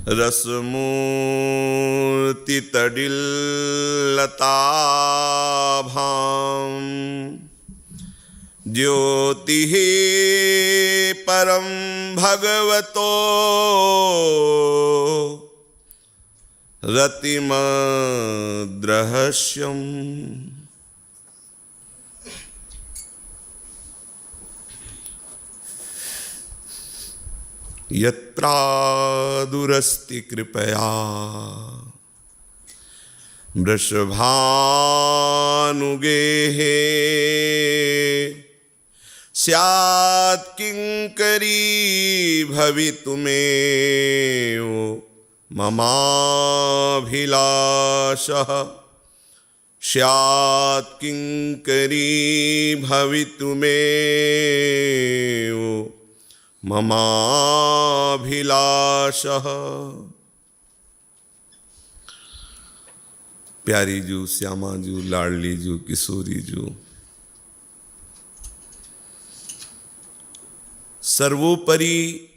रसमूर्ति तडिल्लताभां ज्योतिः परं भगवतो रतिमद्रहस्यम्। यत्रादुरस्ति कृपया वृषभानुगेः स्यात् किंकरी भवितुमेव ममाभिलाषः। स्यात् किंकरी भवितुमेव ममाभिलाषः। प्यारी जू, श्यामा जू, लाडली जू, किशोरी जू, सर्वोपरि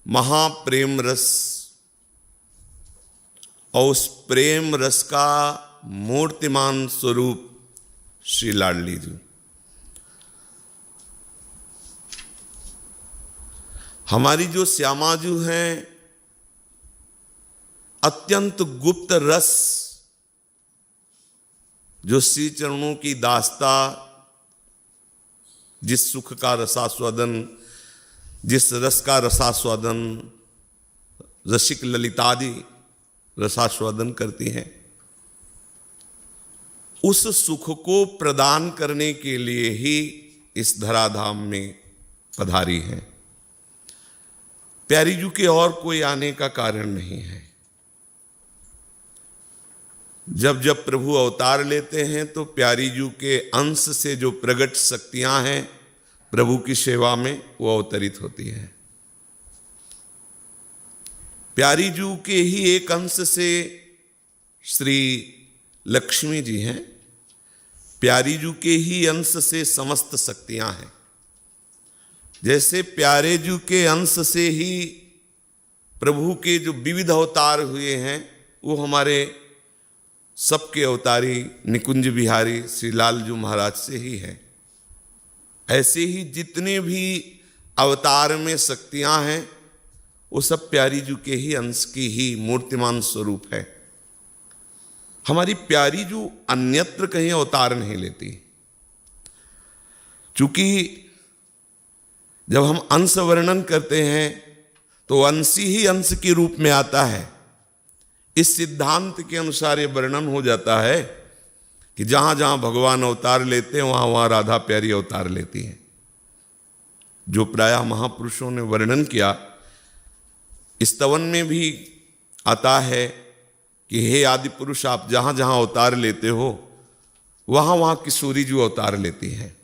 महाप्रेम रस और उस प्रेम रस का मूर्तिमान स्वरूप श्री लाडली जू। हमारी जो श्यामाजू हैं अत्यंत गुप्त रस जो श्री चरणों की दास्ता, जिस सुख का रसास्वादन, जिस रस का रसास्वादन रसिक ललितादि रसास्वादन करती हैं, उस सुख को प्रदान करने के लिए ही इस धराधाम में पधारी हैं। प्यारी जू के और कोई आने का कारण नहीं है। जब जब प्रभु अवतार लेते हैं तो प्यारी जू के अंश से जो प्रकट शक्तियां हैं प्रभु की सेवा में, वो अवतरित होती हैं। प्यारी जू के ही एक अंश से श्री लक्ष्मी जी हैं, प्यारी जू के ही अंश से समस्त शक्तियां हैं। जैसे प्यारे जू के अंश से ही प्रभु के जो विविध अवतार हुए हैं वो हमारे सबके अवतारी निकुंज बिहारी श्री लालजू महाराज से ही है। ऐसे ही जितने भी अवतार में शक्तियां हैं वो सब प्यारी जू के ही अंश की ही मूर्तिमान स्वरूप है। हमारी प्यारी जू अन्यत्र कहीं अवतार नहीं लेती, चूंकि जब हम अंश वर्णन करते हैं तो अंशी ही अंश के रूप में आता है। इस सिद्धांत के अनुसार ये वर्णन हो जाता है कि जहां जहां भगवान अवतार लेते हैं वहां वहां राधा प्यारी अवतार लेती हैं। जो प्रायः महापुरुषों ने वर्णन किया, इस स्तवन में भी आता है कि हे आदि पुरुष, आप जहां जहां अवतार लेते हो वहां वहां किशोरी जू अवतार लेती है।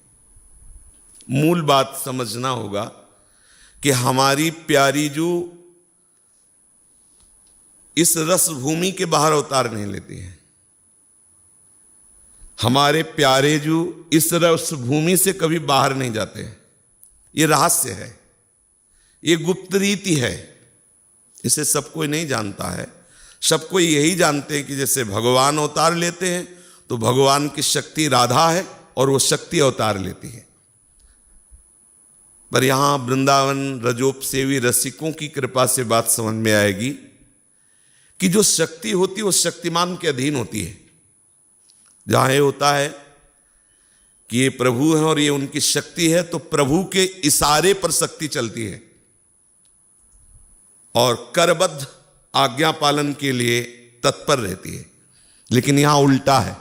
मूल बात समझना होगा कि हमारी प्यारी जू इस रस भूमि के बाहर अवतार नहीं लेती है। हमारे प्यारे जू इस रस भूमि से कभी बाहर नहीं जाते हैं। ये रहस्य है, ये गुप्त रीति है, इसे सब कोई नहीं जानता है। सब कोई यही जानते हैं कि जैसे भगवान अवतार लेते हैं तो भगवान की शक्ति राधा है और वो शक्ति अवतार लेती है। पर यहां वृंदावन रजोपसेवी रसिकों की कृपा से बात समझ में आएगी कि जो शक्ति होती है वो शक्तिमान के अधीन होती है। जहां ये होता है कि ये प्रभु हैं और ये उनकी शक्ति है तो प्रभु के इशारे पर शक्ति चलती है और करबद्ध आज्ञा पालन के लिए तत्पर रहती है। लेकिन यहां उल्टा है।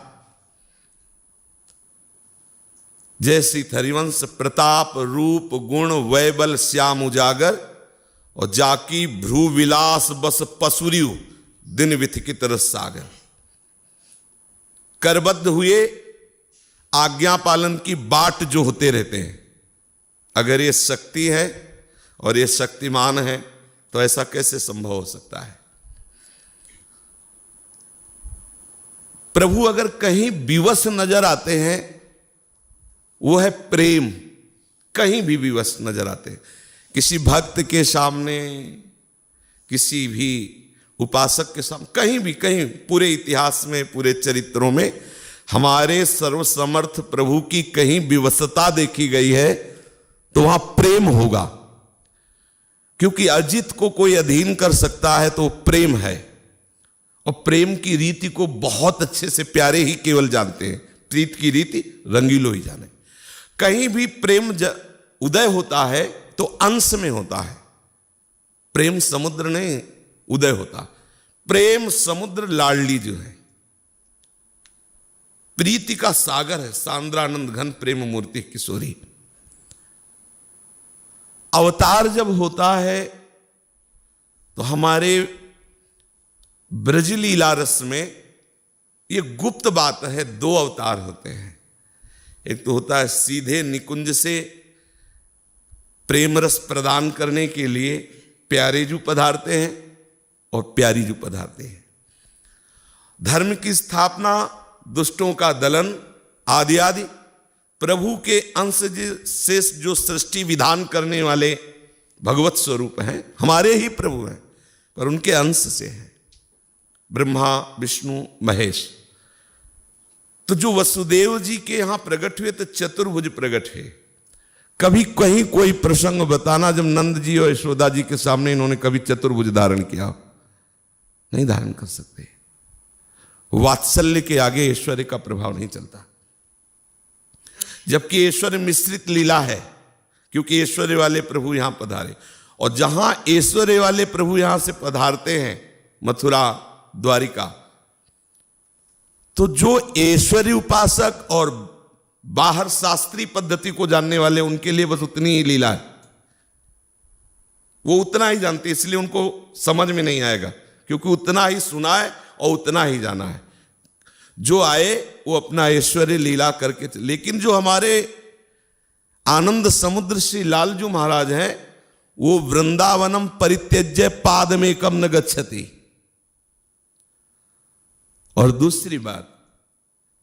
जय श्री हरिवंश प्रताप रूप गुण वैबल श्याम उजागर और जाकी भ्रू विलास बस पसुरियु दिन विथिकित रस सागर। करबद्ध हुए आज्ञा पालन की बाट जो होते रहते हैं। अगर ये शक्ति है और ये शक्तिमान है तो ऐसा कैसे संभव हो सकता है? प्रभु अगर कहीं विवश नजर आते हैं वो है प्रेम। कहीं भी विवश नजर आते हैं, किसी भक्त के सामने किसी भी उपासक के सामने कहीं पूरे इतिहास में, पूरे चरित्रों में हमारे सर्वसमर्थ प्रभु की कहीं विवशता देखी गई है तो वहां प्रेम होगा। क्योंकि अजित को कोई अधीन कर सकता है तो प्रेम है, और प्रेम की रीति को बहुत अच्छे से प्यारे ही केवल जानते हैं। प्रीत की रीति रंगीलो ही जाने। कहीं भी प्रेम उदय होता है तो अंश में होता है, प्रेम समुद्र नहीं उदय होता। प्रेम समुद्र लाडली जो है, प्रीति का सागर है, सांद्रानंद घन प्रेम मूर्ति किशोरी। अवतार जब होता है तो हमारे ब्रजलीला रस में ये गुप्त बात है, दो अवतार होते हैं। एक तो होता है सीधे निकुंज से प्रेम रस प्रदान करने के लिए प्यारे जू पधारते हैं और प्यारी जू पधारते हैं। धर्म की स्थापना, दुष्टों का दलन आदि आदि प्रभु के अंश से जो सृष्टि विधान करने वाले भगवत स्वरूप हैं, हमारे ही प्रभु हैं पर उनके अंश से हैं, ब्रह्मा विष्णु महेश। तो जो वसुदेव जी के यहां प्रकट हुए तो चतुर्भुज प्रकट है। कभी कहीं कोई प्रसंग बताना जब नंद जी और यशोदा जी के सामने इन्होंने कभी चतुर्भुज धारण किया? नहीं धारण कर सकते। वात्सल्य के आगे ऐश्वर्य का प्रभाव नहीं चलता। जबकि ऐश्वर्य मिश्रित लीला है, क्योंकि ऐश्वर्य वाले प्रभु यहां पधारे, और जहां ऐश्वर्य वाले प्रभु यहां से पधारते हैं, मथुरा द्वारिका, तो जो ऐश्वर्य उपासक और बाहर शास्त्रीय पद्धति को जानने वाले, उनके लिए बस उतनी ही लीला है, वो उतना ही जानते, इसलिए उनको समझ में नहीं आएगा, क्योंकि उतना ही सुना है और उतना ही जाना है। जो आए वो अपना ऐश्वर्य लीला करके। लेकिन जो हमारे आनंद समुद्र श्री लालजू महाराज हैं, वो वृंदावनम परित्यज्य पादमेकम न गच्छति। और दूसरी बात,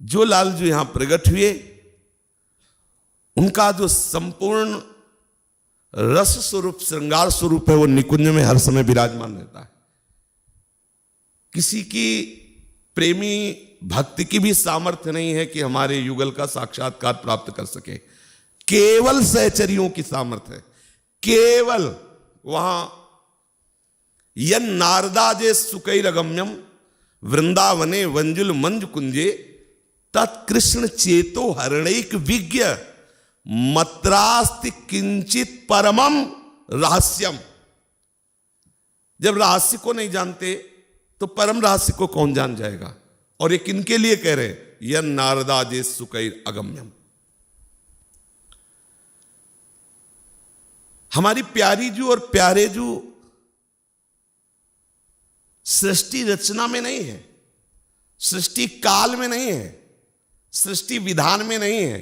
जो लालजू यहां प्रकट हुए, उनका जो संपूर्ण रस स्वरूप, श्रृंगार स्वरूप है, वो निकुंज में हर समय विराजमान रहता है। किसी की प्रेमी भक्ति की भी सामर्थ्य नहीं है कि हमारे युगल का साक्षात्कार प्राप्त कर सके। केवल सहचरियों की सामर्थ्य है, केवल वहां यन नारदा जे सुकैरगम्यम वृंदावने वंजुल मंज कुंजे तत्कृष्ण चेतो हरणैक विज्ञ मत्रास्ति किंचित परमम रहस्यम। जब रहस्य को नहीं जानते तो परम रहस्य को कौन जान जाएगा? और ये किनके लिए कह रहे हैं? यन नारदा जे सुकैर अगम्यम। हमारी प्यारी जू और प्यारे जू सृष्टि रचना में नहीं है, सृष्टि काल में नहीं है, सृष्टि विधान में नहीं है।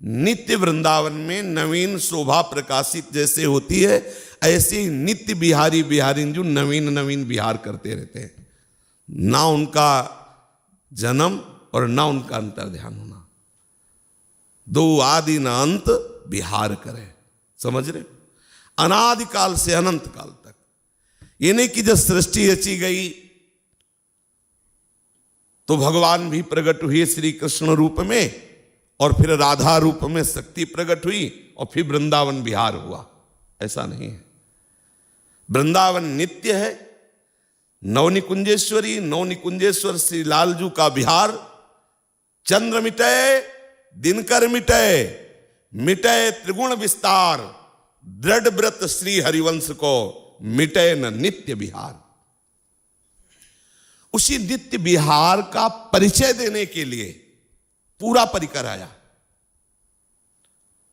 नित्य वृंदावन में नवीन शोभा प्रकाशित जैसे होती है, ऐसे ही नित्य बिहारी बिहारी जो नवीन नवीन विहार करते रहते हैं। ना उनका जन्म और ना उनका अंतर ध्यान होना। दो आदि न अंत विहार करे, समझ रहे? अनादिकाल से अनंत काल तक। ये नहीं कि जब सृष्टि रची गई तो भगवान भी प्रकट हुए श्री कृष्ण रूप में, और फिर राधा रूप में शक्ति प्रकट हुई, और फिर वृंदावन विहार हुआ। ऐसा नहीं है। वृंदावन नित्य है। नवनिकुंजेश्वरी, नवनिकुंजेश्वर श्री लालजू का विहार, चंद्र मिटे दिनकर मिटे, मिटे त्रिगुण विस्तार, दृढ़ व्रत श्री हरिवंश को मिटे न नित्य विहार। उसी नित्य विहार का परिचय देने के लिए पूरा परिकर आया।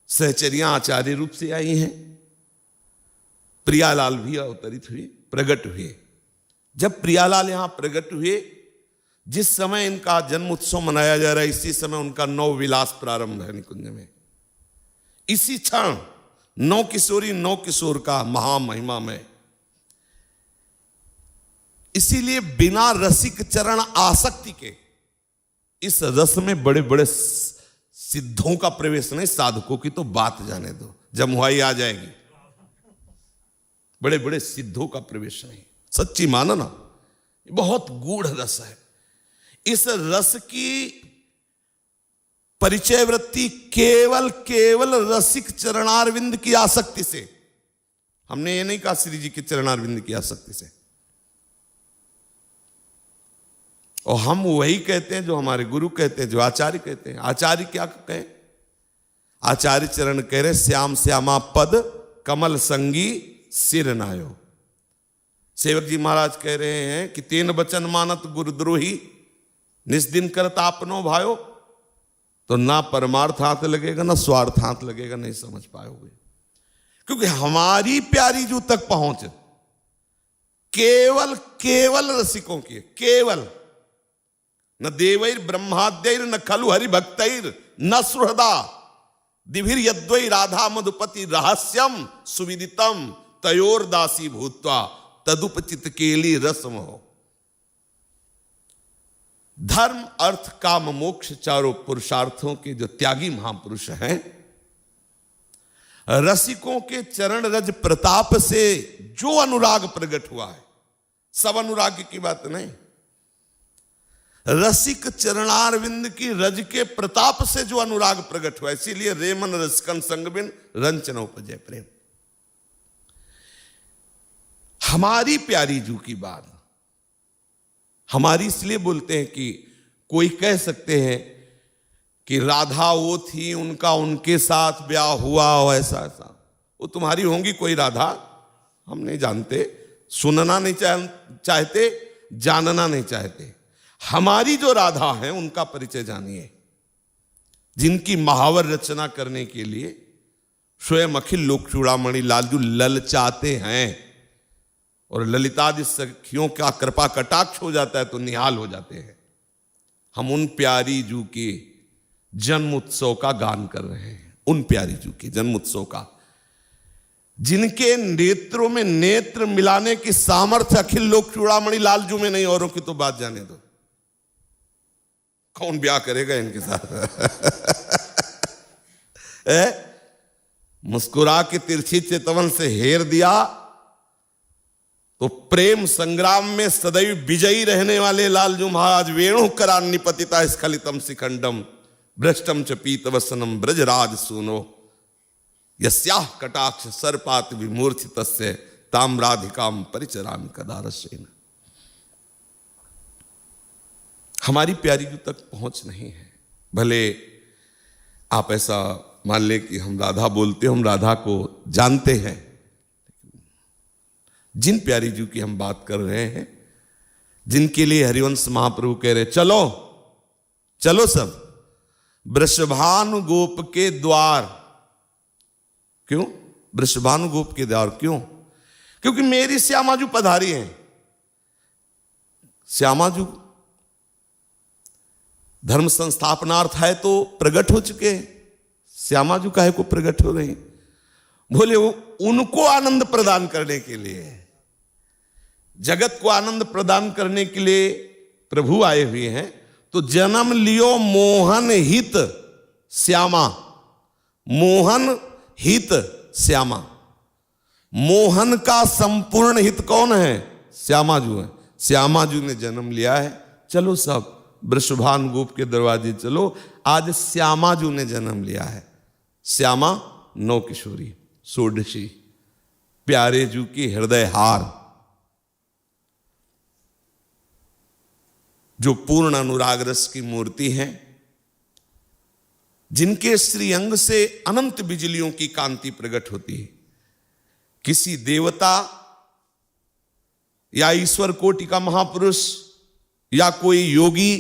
सहचरियां आचार्य रूप से आई हैं, प्रियालाल भी अवतरित हुए, प्रकट हुए। जब प्रियालाल यहां प्रकट हुए, जिस समय इनका जन्म उत्सव मनाया जा रहा है, इसी समय उनका नव विलास प्रारंभ है निकुंज में। इसी क्षण नौ किशोरी नौ किशोर का महामहिमा में। इसीलिए बिना रसिक चरण आसक्ति के इस रस में बड़े बड़े सिद्धों का प्रवेश नहीं, साधकों की तो बात जाने दो, जमुहाई आ जाएगी। बड़े बड़े सिद्धों का प्रवेश नहीं। सच्ची मानो ना, बहुत गूढ़ रस है। इस रस की परिचय वृत्ति केवल रसिक चरणारविंद की आसक्ति से। हमने ये नहीं कहा श्री जी के चरणारविंद की आसक्ति से। और हम वही कहते हैं जो हमारे गुरु कहते हैं, जो आचार्य कहते हैं। आचार्य क्या कहें? आचार्य चरण कह रहे श्याम श्यामा पद कमल संगी सिर नायो। सेवक जी महाराज कह रहे हैं कि तेन वचन मानत गुरुद्रोही निस्दिन करत आपनो भायो। तो ना परमार्थ हाथ लगेगा ना स्वार्थ हाथ लगेगा, नहीं समझ पाओगे। क्योंकि हमारी प्यारी जू तक पहुंच केवल रसिकों की, केवल न देवैर ब्रह्माद्यैर न खलु हरि भक्तैर न सुहृदा दिभिर यद्वै राधा मधुपति रहस्यम सुविदितम तयोर दासी भूत्वा तदुपचित केली रसम हो। धर्म अर्थ काम मोक्ष चारों पुरुषार्थों के जो त्यागी महापुरुष हैं, रसिकों के चरण रज प्रताप से जो अनुराग प्रकट हुआ है, सब अनुराग की बात नहीं, रसिक चरणारविंद की रज के प्रताप से जो अनुराग प्रकट हुआ, इसीलिए रेमन रसिकन संगबिन रंचन उपजय प्रेम। हमारी प्यारी जू की बात हमारी इसलिए बोलते हैं कि कोई कह सकते हैं कि राधा वो थी, उनका उनके साथ ब्याह हुआ हो, ऐसा ऐसा। वो तुम्हारी होंगी कोई राधा, हम नहीं जानते, सुनना नहीं चाहते, जानना नहीं चाहते। हमारी जो राधा है उनका परिचय जानिए, जिनकी महावर रचना करने के लिए स्वयं अखिल लोक चूड़ामणि लालजू ललचाते हैं। और ललितादि सखियों का कृपा कटाक्ष हो जाता है तो निहाल हो जाते हैं। हम उन प्यारी जू के जन्म उत्सव का गान कर रहे हैं, उन प्यारी जू के जन्म उत्सव का, जिनके नेत्रों में नेत्र मिलाने की सामर्थ्य अखिल लोक चूड़ामणि लालजू में नहीं। औरों की तो बात जाने दो, कौन ब्याह करेगा इनके साथ? मुस्कुरा के तिरछी चेतवन से हेर दिया तो प्रेम संग्राम में सदैव विजयी रहने वाले लालजू महाराज वेणु करान्नि पतिता स्खलितम शिखंडम भ्रष्टम च पीतवसनम ब्रजराज सूनो यस्याह कटाक्ष सर्पात विमूर्छितस्य ताम्राधिकाम परिचरामि कदारसेन। हमारी प्यारी जू तक पहुंच नहीं है। भले आप ऐसा मान ले कि हम राधा बोलते, हम राधा को जानते हैं, जिन प्यारी जू की हम बात कर रहे हैं, जिनके लिए हरिवंश महाप्रभु कह रहे चलो चलो सब वृषभानु गोप के द्वार। क्यों वृषभानु गोप के द्वार? क्यों? क्योंकि मेरी श्यामाजू पधारी हैं। श्यामाजू धर्म संस्थापनार्थ है तो प्रकट हो चुके हैं। श्यामाजू काहे को प्रकट हो रही? बोले वो उनको आनंद प्रदान करने के लिए, जगत को आनंद प्रदान करने के लिए प्रभु आए हुए हैं। तो जन्म लियो मोहन हित श्यामा, मोहन हित श्यामा। मोहन का संपूर्ण हित कौन है? श्यामाजू है। श्यामाजू ने जन्म लिया है। चलो सब वृषभानु गोप के दरवाजे चलो, आज श्यामाजू ने जन्म लिया है। श्यामा नौ किशोरी सोडशी, प्यारे जू की हृदय हार, जो पूर्ण अनुराग रस की मूर्ति है, जिनके श्रीअंग से अनंत बिजलियों की कांति प्रकट होती है। किसी देवता या ईश्वर कोटि का महापुरुष या कोई योगी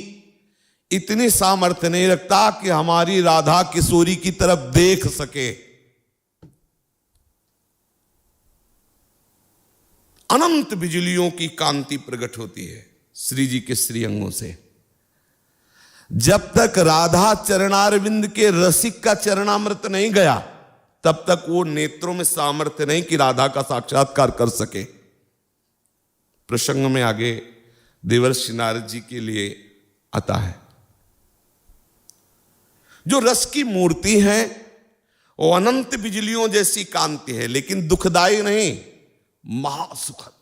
इतनी सामर्थ्य नहीं रखता कि हमारी राधा किशोरी की तरफ देख सके। अनंत बिजलियों की कांति प्रकट होती है श्री जी के श्रीअंगों से। जब तक राधा चरणारविंद के रसिक का चरणामृत नहीं गया, तब तक वो नेत्रों में सामर्थ्य नहीं कि राधा का साक्षात्कार कर सके। प्रसंग में आगे देवर्षि नारद जी के लिए आता है। जो रस की मूर्ति है वो अनंत बिजलियों जैसी कांति है, लेकिन दुखदायी नहीं, महासुखद।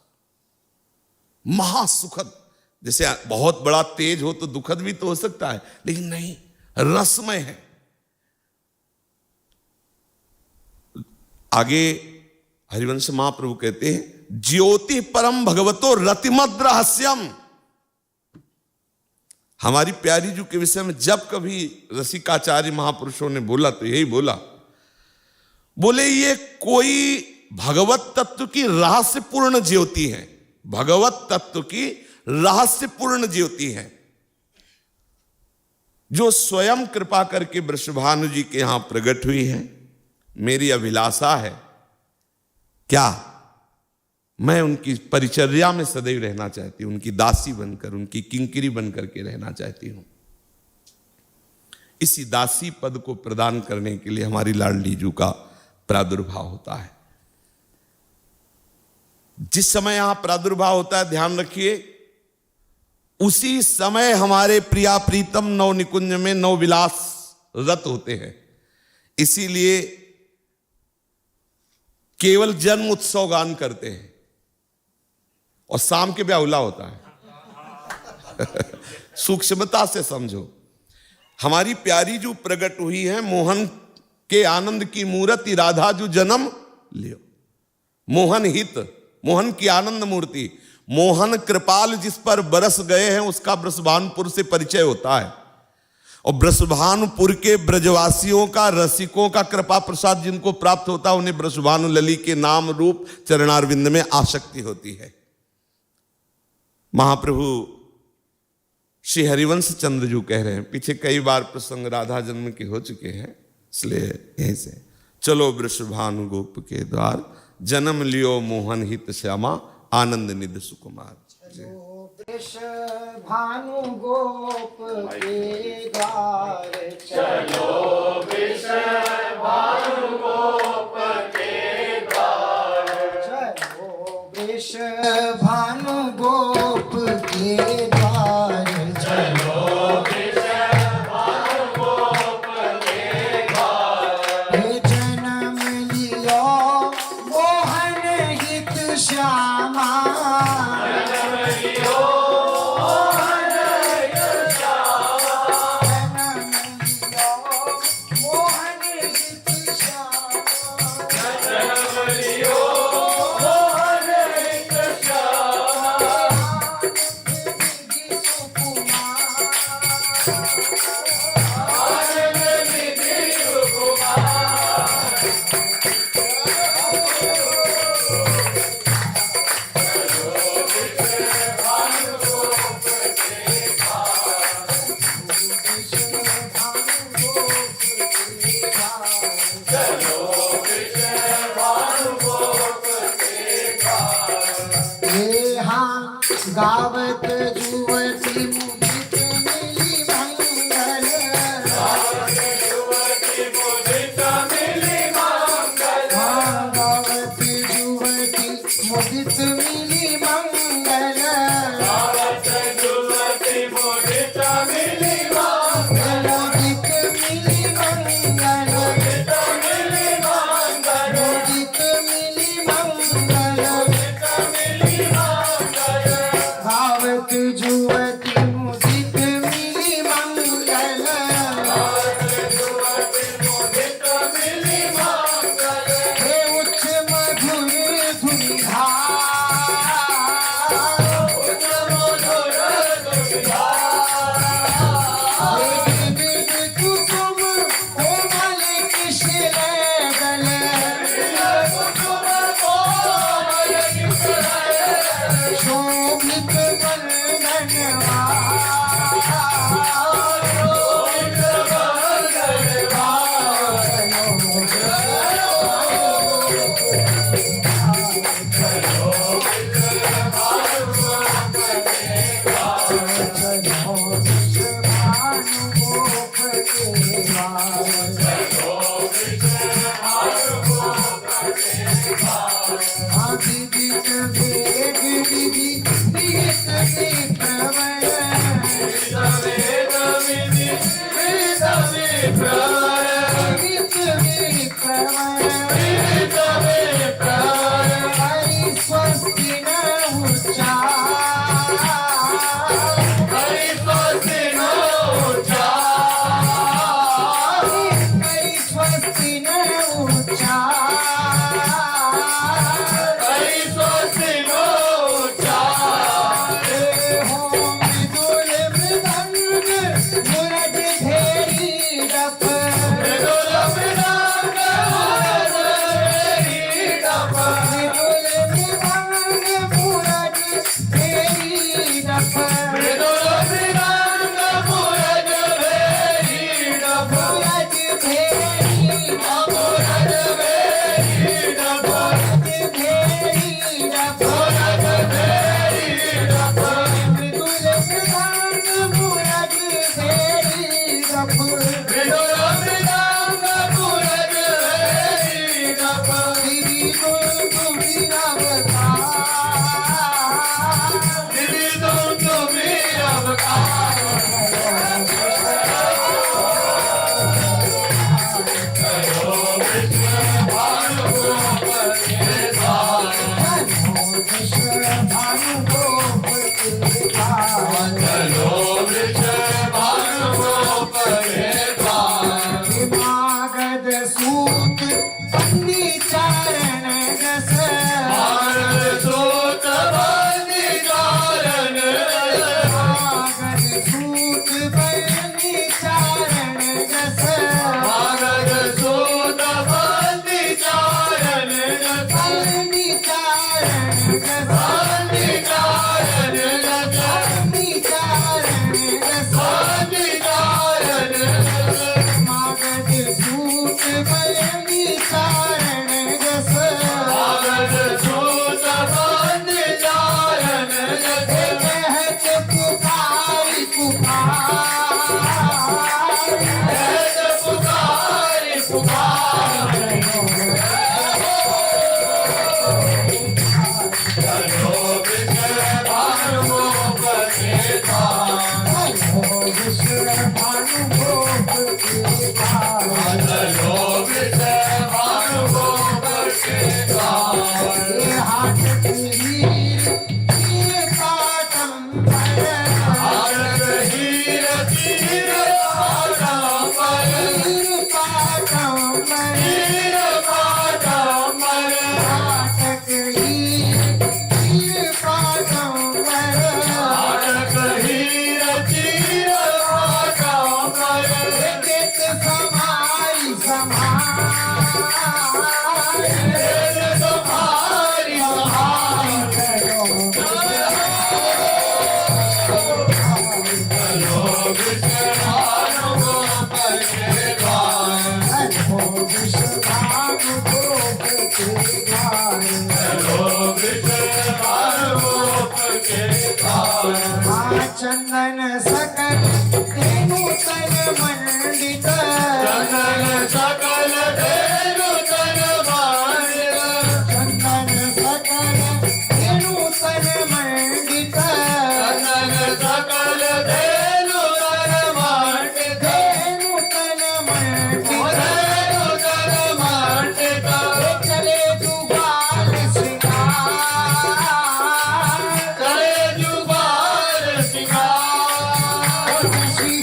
महासुखद। जैसे बहुत बड़ा तेज हो तो दुखद भी तो हो सकता है, लेकिन नहीं, रसमय है। आगे हरिवंश महाप्रभु कहते हैं, ज्योति परम भगवतो रतिमद रहस्यम। हमारी प्यारी जी के विषय में जब कभी रसिकाचार्य महापुरुषों ने बोला तो यही बोला, बोले ये कोई भगवत तत्व की रहस्यपूर्ण ज्योति है, भगवत तत्व की रहस्यपूर्ण ज्योति है, जो स्वयं कृपा करके वृषभानु जी के यहां प्रकट हुई है। मेरी अभिलाषा है क्या, मैं उनकी परिचर्या में सदैव रहना चाहती हूं, उनकी दासी बनकर, उनकी किंकिरी बनकर के रहना चाहती हूं। इसी दासी पद को प्रदान करने के लिए हमारी लाडली जू का प्रादुर्भाव होता है। जिस समय यहां प्रादुर्भाव होता है, ध्यान रखिए, उसी समय हमारे प्रिया प्रीतम नव निकुंज में नव विलास रत होते हैं। इसीलिए केवल जन्म उत्सव गान करते हैं और शाम के ब्याहुला होता है। सूक्ष्मता से समझो, हमारी प्यारी जो प्रकट हुई है, मोहन के आनंद की मूर्ति राधा जो जन्म लियो, मोहन हित, मोहन की आनंद मूर्ति, मोहन कृपाल जिस पर बरस गए हैं उसका ब्रजभानुपुर से परिचय होता है। और ब्रजभानुपुर के ब्रजवासियों का, रसिकों का कृपा प्रसाद जिनको प्राप्त होता है, उन्हें ब्रजभानु लली के नाम रूप चरणारविंद में आसक्ति होती है। महाप्रभु श्री हरिवंश चंद्र जी कह रहे हैं, पीछे कई बार प्रसंग राधा जन्म के हो चुके हैं, इसलिए यहीं से चलो वृषभानु गोप के द्वार, जन्म लियो मोहन हित श्यामा, आनंद निध सुकुमार। भानु गोप के द्वार चलो भानु गोप के द्वार, चलो भानु गोप के द्वार, चलो भानु गोप के द्वार। हे जन्म लियो मोहन हित श्यामा, गावत जुवती मुदित मिली मंगल, गावत जुवती मुदित मिली मंगल, गावत जुवती मुदित मिली मंगल, गावत जुवती मुदित मिली मंगल, मुदित मिली मंगल, मुदित मिली मंगल, मुदित मिली मंगल, मुदित मिली मंगल। गावत जुवती ऐसो सिनो उच्चार हो मृदुल मृदंग मुरज भेरी डफ मृदुल मृदंग मुरज भेरी डफ मृदुल मृदंग मुरज भेरी डफ मृदुल मृदंग मुरज भेरी डफ मुरज भेरी मुरज भेरी डफ भेरी डफ मुरज भेरी डफ मृदुल मृदंग मुरज भेरी डफ मृदुल मृदंग मुरज भेरी डफ श्री गुरु विरवकार दिव्य तुम्ही अवतार विश्व भानु गोप चलो वृक्ष भानुगोप के पार मागध सूत बंदी चारण जस मार्ग सूत बंदी कारण मागध सूत बंदी चारण जस मार्ग सूत बंदी चारण बंदी चारण जस बंदी कारण बंदी चारण जस बंदी कारण मागध सूत बंदी चारण जस मार्ग सूत बंदी चारण कहत पुकारी पुकार पुकारी पुकार चलो वृक्ष भानुगोप के पार विश्व भानु गोप चलो वृक्ष भानुगोप के पार हाथ वीर पाटम भारत हीर तीर पाटंबर पाटम तीर पाटंबर नाटक हीर पाटम भारत हीर तीर पाटंबर एक समाई समाई तेज तुम्हारी सहाय चलो वृक्ष भानुगोप के द्वार विश्व भानु गोप चलो वृक्ष भानुगोप के द्वार चंदन सकल नूतन मंडित चंदन सकल धेनु तन मानित चंदन सकल नूतन मंडित चंदन सकल धेनु तन मानित नूतन मंडित धेनु तन मानित चले दुबार श्रृंगार करे जुबार सिंगार श्री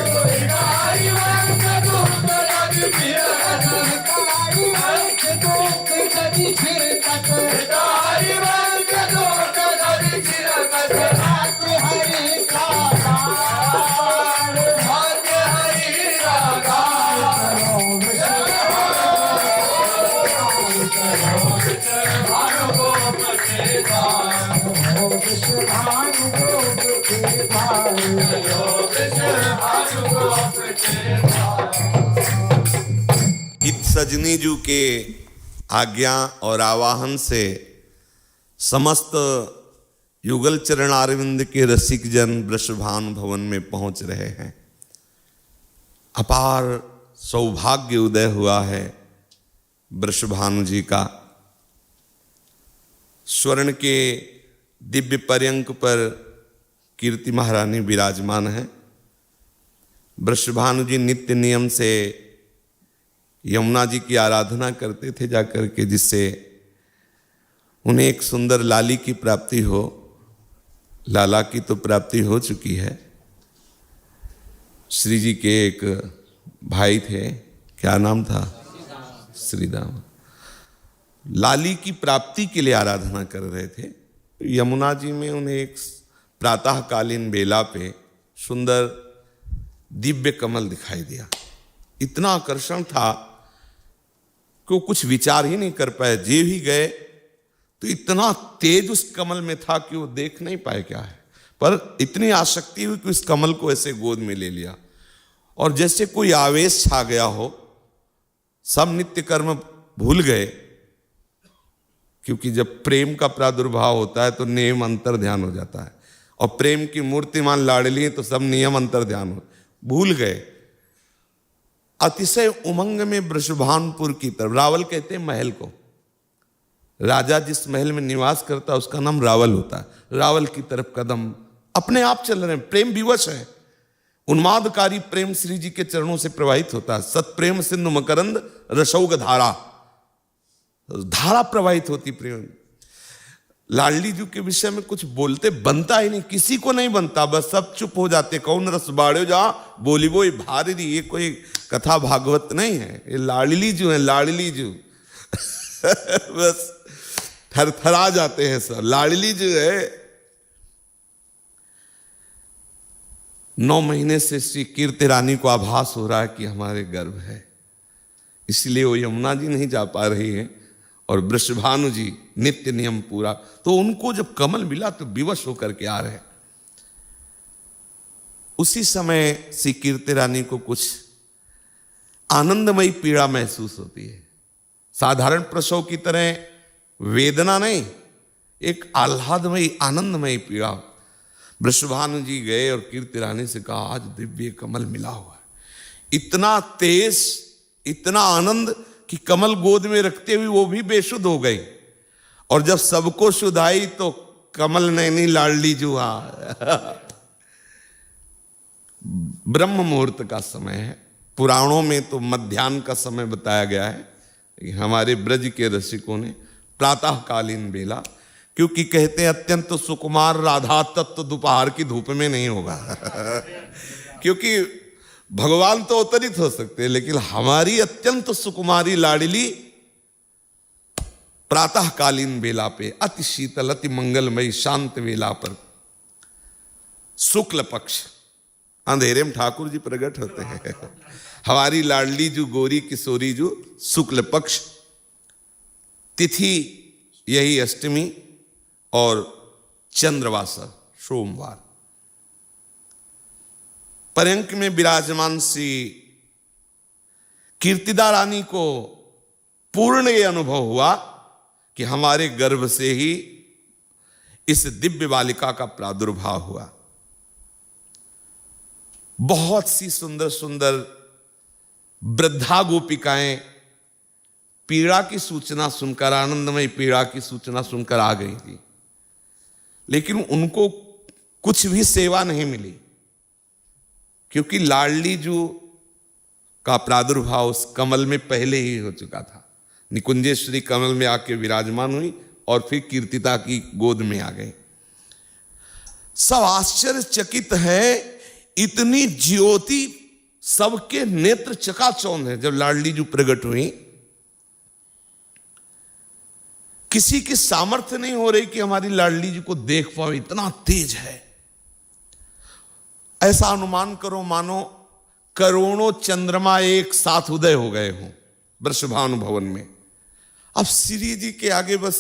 हरि हरि वंश दूत रवि फिरत हरि वंश दूत गति फिरकत हरि वंश दूत रवि फिरत हाथ हरि का दार भाग्य हरि रागा भानुगोप के द्वार विश्व भानु गोप के द्वार चलो वृक्ष भानुगोप के द्वार इत सजनी जू के आज्ञा और आवाहन से समस्त युगल चरण अरविंद के रसिक जन वृषभानु भवन में पहुंच रहे हैं। अपार सौभाग्य उदय हुआ है वृषभानु जी का। स्वर्ण के दिव्य पर्यंक पर कीर्ति महारानी विराजमान है। वृषभानु जी नित्य नियम से यमुना जी की आराधना करते थे जाकर के, जिससे उन्हें एक सुंदर लाली की प्राप्ति हो। लाला की तो प्राप्ति हो चुकी है। श्री जी के एक भाई थे, क्या नाम था? श्रीदामा। लाली की प्राप्ति के लिए आराधना कर रहे थे। यमुना जी में उन्हें एक प्रातःकालीन बेला पे सुंदर दिव्य कमल दिखाई दिया। इतना आकर्षण था कि वो कुछ विचार ही नहीं कर पाए। जे भी गए तो इतना तेज उस कमल में था कि वो देख नहीं पाए क्या है, पर इतनी आसक्ति हुई कि उस कमल को ऐसे गोद में ले लिया और जैसे कोई आवेश छा गया हो, सब नित्य कर्म भूल गए। क्योंकि जब प्रेम का प्रादुर्भाव होता है तो नियम अंतर ध्यान हो जाता है, और प्रेम की मूर्तिमान लाडली है तो सब नियम अंतर ध्यान भूल गए। अतिशय उमंग में वृषभानुपुर की तरफ, रावल कहते हैं महल को, राजा जिस महल में निवास करता है उसका नाम रावल होता है। रावल की तरफ कदम अपने आप चल रहे हैं, प्रेम विवश है। उन्मादकारी प्रेम श्री जी के चरणों से प्रवाहित होता है। सत्प्रेम सिंधु मकरंद रसौग धारा, धारा प्रवाहित होती प्रेम। लाडली जी के विषय में कुछ बोलते बनता ही नहीं, किसी को नहीं बनता, बस सब चुप हो जाते। कौन रस बाड़े जा बोली वो भारी, ये कोई कथा भागवत नहीं है, ये लाडली जी है, लाडली जी बस थरथरा जाते हैं सब। लाडली जी है। 9 महीने से श्री कीर्ति रानी को आभास हो रहा है कि हमारे गर्भ है, इसलिए वो यमुना जी नहीं जा पा रही है और वृषभानु जी नित्य नियम पूरा। तो उनको जब कमल मिला तो विवश होकर के आ रहे। उसी समय श्री कीर्ति रानी को कुछ आनंदमयी पीड़ा महसूस होती है। साधारण प्रसव की तरह वेदना नहीं, एक आह्लादमयी आनंदमयी पीड़ा। वृषभानु जी गए और कीर्ति रानी से कहा, आज दिव्य कमल मिला हुआ है। इतना तेज, इतना आनंद कि कमल गोद में रखते हुए वो भी बेसुध हो गई। और जब सबको सुधाई तो कमल नैनी लाडली जुआ। ब्रह्म मुहूर्त का समय है। पुराणों में तो मध्याह्न का समय बताया गया है। हमारे ब्रज के रसिकों ने प्रातःकालीन बेला, क्योंकि कहते हैं अत्यंत सुकुमार राधा तत्व दोपहर की धूप में नहीं होगा क्योंकि भगवान तो अवतरित हो सकते हैं, लेकिन हमारी अत्यंत सुकुमारी लाडली प्रातःकालीन बेला पे, अति शीतल अति मंगलमयी शांत वेला पर, शुक्ल पक्ष, अंधेरे में ठाकुर जी प्रकट होते हैं। हमारी लाडली जो गोरी किशोरी जो शुक्ल पक्ष, तिथि यही अष्टमी और चंद्रवासर सोमवार। पर्यंक में विराजमान श्री कीर्तिदा रानी को पूर्ण ये अनुभव हुआ कि हमारे गर्भ से ही इस दिव्य बालिका का प्रादुर्भाव हुआ। बहुत सी सुंदर सुंदर वृद्धा गोपिकाएं पीड़ा की सूचना सुनकर, आनंदमय पीड़ा की सूचना सुनकर आ गई थी, लेकिन उनको कुछ भी सेवा नहीं मिली, क्योंकि लाडली जू का प्रादुर्भाव उस कमल में पहले ही हो चुका था। निकुंजेश्वरी कमल में आके विराजमान हुई और फिर कीर्तिता की गोद में आ गई। सब आश्चर्यचकित है, इतनी ज्योति, सबके नेत्र चकाचौंध है। जब लाडली जू प्रकट हुई, किसी की सामर्थ्य नहीं हो रही कि हमारी लाडली जी को देख पाओ, इतना तेज है। ऐसा अनुमान करो मानो करोड़ों चंद्रमा एक साथ उदय हो गए हों वृषभानु भवन में। अब श्री जी के आगे बस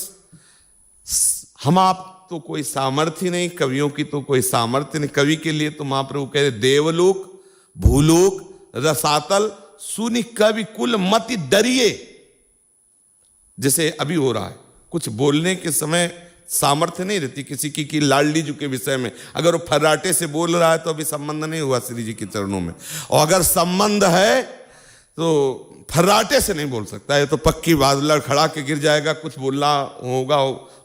हम आप तो कोई सामर्थ्य नहीं, कवियों की तो कोई सामर्थ्य नहीं। कवि के लिए तो महाप्रभु कह रहे, देवलोक भूलोक रसातल सुनि कवि कुल मति डरिए। जैसे अभी हो रहा है, कुछ बोलने के समय सामर्थ्य नहीं रहती किसी की कि लाडली जी के विषय में अगर वो फर्राटे से बोल रहा है तो अभी संबंध नहीं हुआ श्री जी के चरणों में, और अगर संबंध है तो फर्राटे से नहीं बोल सकता है, तो पक्की बात, लड़खड़ा के गिर जाएगा, कुछ बोलना होगा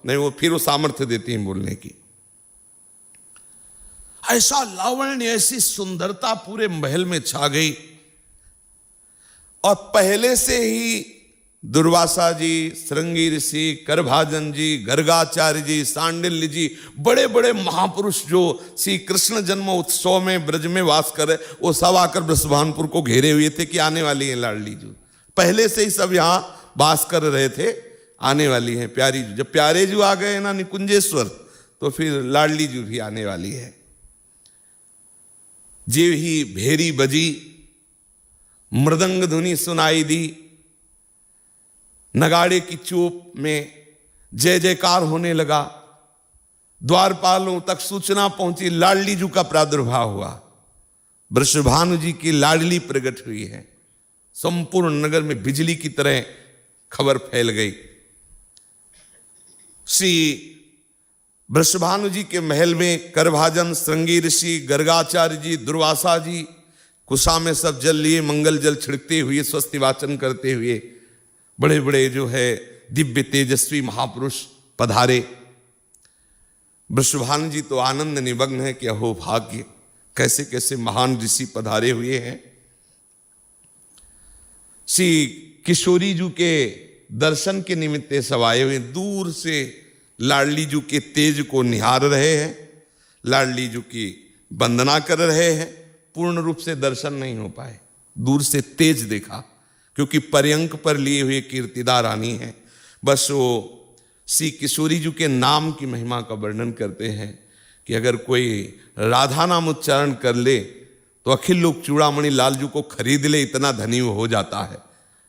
नहीं, वो फिर वो सामर्थ्य देती है बोलने की। ऐसा लावण्य, ऐसी सुंदरता पूरे महल में छा गई, और पहले से ही दुर्वासा जी, श्रृंगी ऋषि, करभाजन जी, गर्गाचार्य जी, सांडिल्य जी, बड़े बड़े महापुरुष जो श्री कृष्ण जन्म उत्सव में ब्रज में वास कर रहे, वो सब आकर बृषभानपुर को घेरे हुए थे कि आने वाली है लाडली जू। पहले से ही सब यहाँ वास कर रहे थे, आने वाली है प्यारी जू। जब प्यारे जू आ गए ना निकुंजेश्वर, तो फिर लाडली जू भी आने वाली है। जीव ही भेरी बजी, मृदंग धुनी सुनाई दी, नगाड़े की चोप में जय जयकार होने लगा, द्वारपालों तक सूचना पहुंची, लाडली जू का प्रादुर्भाव हुआ। वृषभानु जी की लाडली प्रकट हुई है। संपूर्ण नगर में बिजली की तरह खबर फैल गई। श्री वृषभानु जी के महल में करभाजन, श्रृंगी ऋषि, गर्गाचार्य जी, दुर्वासा जी कुशा में सब जल लिए, मंगल जल छिड़कते हुए, स्वस्ति वाचन करते हुए बड़े बड़े जो है दिव्य तेजस्वी महापुरुष पधारे। वृषभानु जी तो आनंद निमग्न है कि अहो भाग्य, कैसे कैसे महान ऋषि पधारे हुए हैं। श्री किशोरी जू के दर्शन के निमित्त सब आए हुए, दूर से लाडली जू के तेज को निहार रहे हैं, लाडली जू की वंदना कर रहे हैं। पूर्ण रूप से दर्शन नहीं हो पाए, दूर से तेज देखा, क्योंकि पर्यंक पर लिए हुए कीर्तिदा रानी है। बस वो श्री किशोरी जी के नाम की महिमा का वर्णन करते हैं कि अगर कोई राधा नाम उच्चारण कर ले तो अखिल लोक चूड़ामणि लालजू को खरीद ले, इतना धनी वो हो जाता है।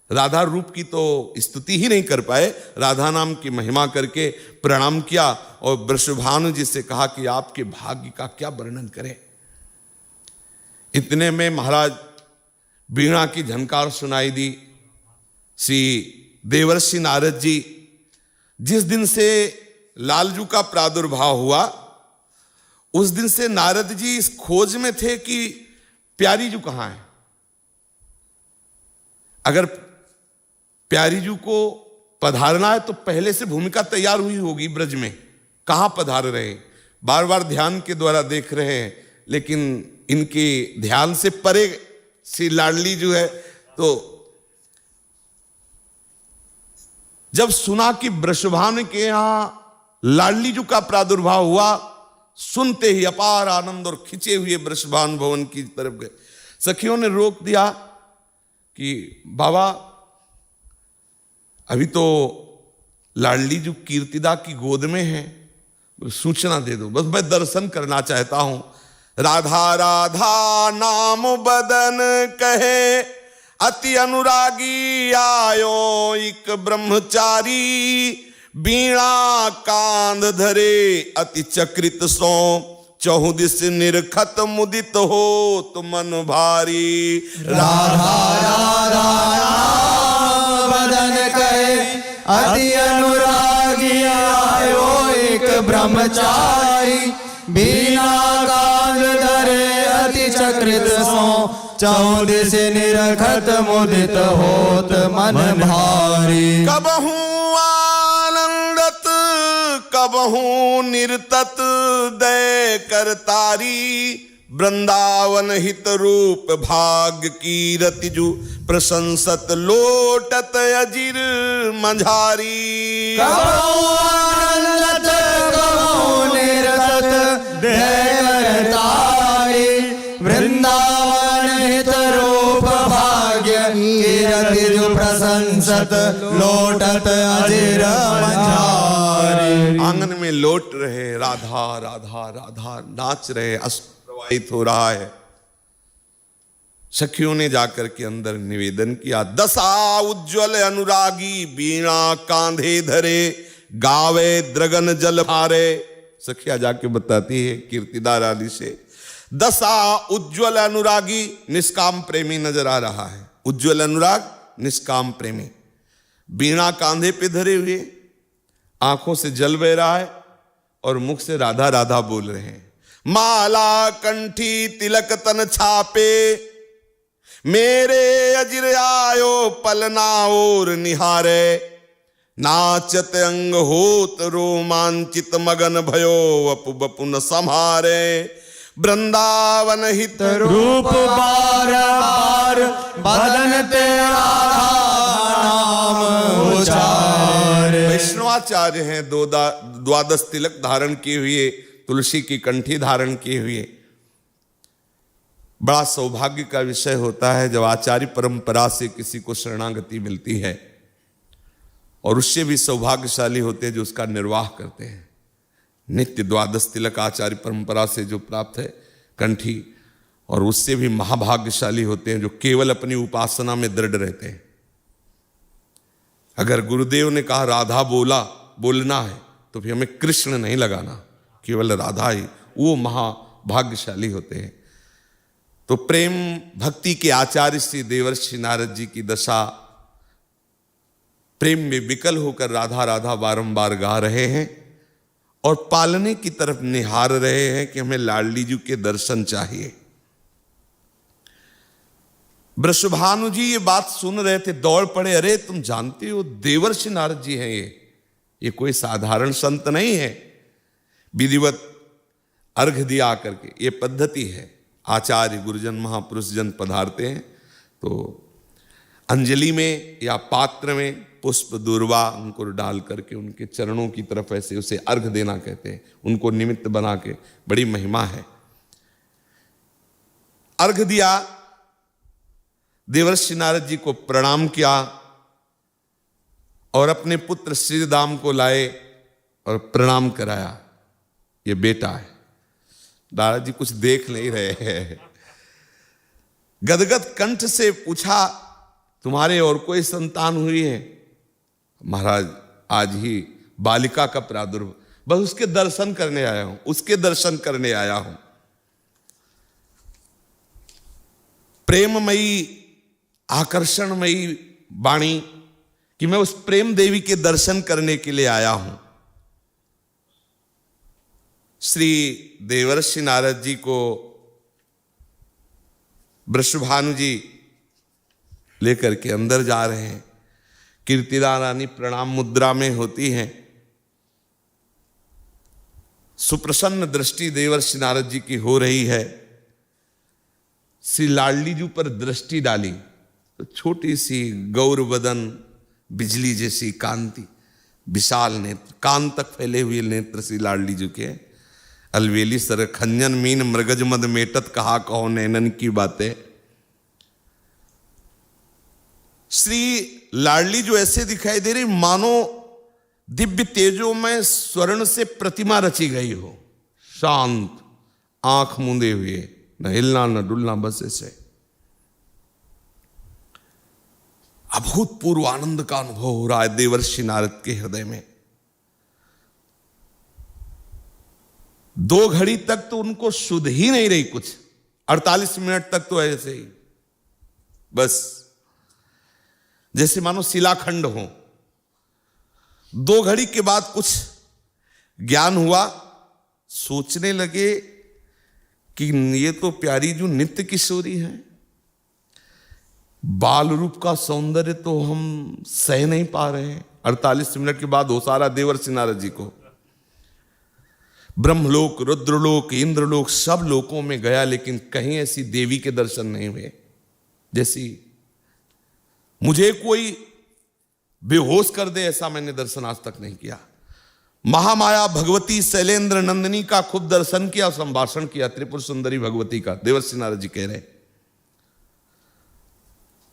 राधा रूप की तो स्तुति ही नहीं कर पाए, राधा नाम की महिमा करके प्रणाम किया और वृषभानु जी से कहा कि आपके भाग्य का क्या वर्णन करें। इतने में महाराज वीणा की झनकार सुनाई दी। श्री देवर्षि नारद जी, जिस दिन से लालजू का प्रादुर्भाव हुआ उस दिन से नारद जी इस खोज में थे कि प्यारी जू कहां है। अगर प्यारी जू को पधारना है तो पहले से भूमिका तैयार हुई होगी ब्रज में, कहां पधार रहे, बार बार ध्यान के द्वारा देख रहे हैं, लेकिन इनके ध्यान से परे श्री लाडली जो है। तो जब सुना कि वृषभानु के यहां लाडली जू का प्रादुर्भाव हुआ, सुनते ही अपार आनंद और खिंचे हुए वृषभानु भवन की तरफ गए। सखियों ने रोक दिया कि बाबा अभी तो लाडली जू कीर्तिदा की गोद में है, सूचना दे दो, बस मैं दर्शन करना चाहता हूं। राधा राधा नाम बदन कहे, अति अनुरागी आयो एक ब्रह्मचारी, बीणा कांध धरे अति चक्रित सो, चहुदिस निरखत मुदित हो तो मन भारी। राधा राधा नाम बदन कहे, अति अनुरागी आयो एक ब्रह्मचारी, बीणा कांध धरे अति चक्रित सो, चौदिस निरखत मुदित होत मन भारी। कबहू आनंदत कबहू निर्तत दय करतारी, वृंदावन हित रूप भाग्य की रतिजु, प्रशंसत लोटत अजिर मंझारी। कबहू आनंदत कबहू निर्तत दय करतारी, वृंदावन हित रूप भाग्य की रतिजु, प्रशंसत लोटत अजिर मंझारी। आंगन में लौट रहे राधा राधा राधा नाच रहे, अश्रु प्रवाहित हो रहा है। सखियों ने जाकर के अंदर निवेदन किया, दशा उज्ज्वल अनुरागी, बीणा कांधे धरे, गावे द्रगन जल भारे। सखिया जाके बताती है कीर्तिदा रानी से, दशा उज्ज्वल अनुरागी, निष्काम प्रेमी नजर आ रहा है। उज्ज्वल अनुराग, निष्काम प्रेमी, बीणा कांधे पे धरे हुए, आंखों से जल बह रहा है और मुख से राधा राधा बोल रहे हैं। माला कंठी तिलक तन छापे, मेरे अजिर आयो पलना और निहारे, नाचत अंग होत रोमांचित मगन भयो, वपु बपु न संहारे, वृंदावन हित रूप बार बार बदन तेरा नाम उचार। वैष्णवाचार्य हैं, द्वादश तिलक धारण किए हुए, तुलसी की कंठी धारण किए हुए। बड़ा सौभाग्य का विषय होता है जब आचार्य परंपरा से किसी को शरणागति मिलती है, और उससे भी सौभाग्यशाली होते हैं जो उसका निर्वाह करते हैं। नित्य द्वादश तिलक आचार्य परंपरा से जो प्राप्त है कंठी, और उससे भी महाभाग्यशाली होते हैं जो केवल अपनी उपासना में दृढ़ रहते हैं। अगर गुरुदेव ने कहा राधा बोलना है तो फिर हमें कृष्ण नहीं लगाना, केवल राधा ही, वो महाभाग्यशाली होते हैं। तो प्रेम भक्ति के आचार्य श्री देवर्षि नारद जी की दशा प्रेम में विकल होकर राधा राधा बारंबार गा रहे हैं और पालने की तरफ निहार रहे हैं कि हमें लाडली जी के दर्शन चाहिए। वृषभानु जी ये बात सुन रहे थे, दौड़ पड़े, अरे तुम जानते हो देवर्षि नारद जी हैं, ये कोई साधारण संत नहीं है। विधिवत अर्घ दिया करके, ये पद्धति है, आचार्य गुरुजन महापुरुष जन पधारते हैं तो अंजलि में या पात्र में पुष्प दूर्वा अंकुर डाल करके उनके चरणों की तरफ ऐसे उसे अर्घ देना कहते हैं, उनको निमित्त बना के, बड़ी महिमा है। अर्घ दिया, देवर्षि नारद जी को प्रणाम किया और अपने पुत्र श्रीदाम को लाए और प्रणाम कराया। ये बेटा है। नारद जी कुछ देख नहीं रहे हैं, गदगद कंठ से पूछा तुम्हारे और कोई संतान हुई है? महाराज आज ही बालिका का प्रादुर्भाव, बस उसके दर्शन करने आया हूं, उसके दर्शन करने आया हूं। प्रेममयी आकर्षणमयी वाणी कि मैं उस प्रेम देवी के दर्शन करने के लिए आया हूं। श्री देवर्षि नारद जी को वृषभानु जी लेकर के अंदर जा रहे हैं। कीर्तिदा रानी प्रणाम मुद्रा में होती हैं। सुप्रसन्न दृष्टि देवर्षि नारद जी की हो रही है। श्री लाडली जी पर दृष्टि डाली तो छोटी सी गौर बदन, बिजली जैसी कांति, विशाल नेत्र, कान तक फैले हुए नेत्र श्री लाडली जी के। अलवेली सर खंजन मीन मृगज मद मेटत, कहा कहो नैनन की बातें। श्री लाडली जो ऐसे दिखाई दे रही मानो दिव्य तेजों में स्वर्ण से प्रतिमा रची गई हो, शांत, आंख मूंदे हुए, न हिलना न डुलना, बस ऐसे। अभूतपूर्व आनंद का अनुभव हो रहा है देवर्षि नारद के हृदय में। 2 घड़ी तक तो उनको शुद्ध ही नहीं रही, कुछ 48 मिनट तक तो ऐसे ही, बस जैसे मानो शिलाखंड हो। 2 घड़ी के बाद कुछ ज्ञान हुआ, सोचने लगे कि ये तो प्यारी जो नित्य किशोरी है, बाल रूप का सौंदर्य तो हम सह नहीं पा रहे हैं। 48 मिनट के बाद होशारा देवर्षि नारद जी को। ब्रह्मलोक, रुद्रलोक, इंद्रलोक, सब लोकों में गया, लेकिन कहीं ऐसी देवी के दर्शन नहीं हुए जैसी मुझे कोई बेहोश कर दे, ऐसा मैंने दर्शन आज तक नहीं किया। महामाया भगवती शैलेंद्र नंदिनी का खूब दर्शन किया, संभाषण किया, त्रिपुर सुंदरी भगवती का, देवर्षि नारद जी कह रहे,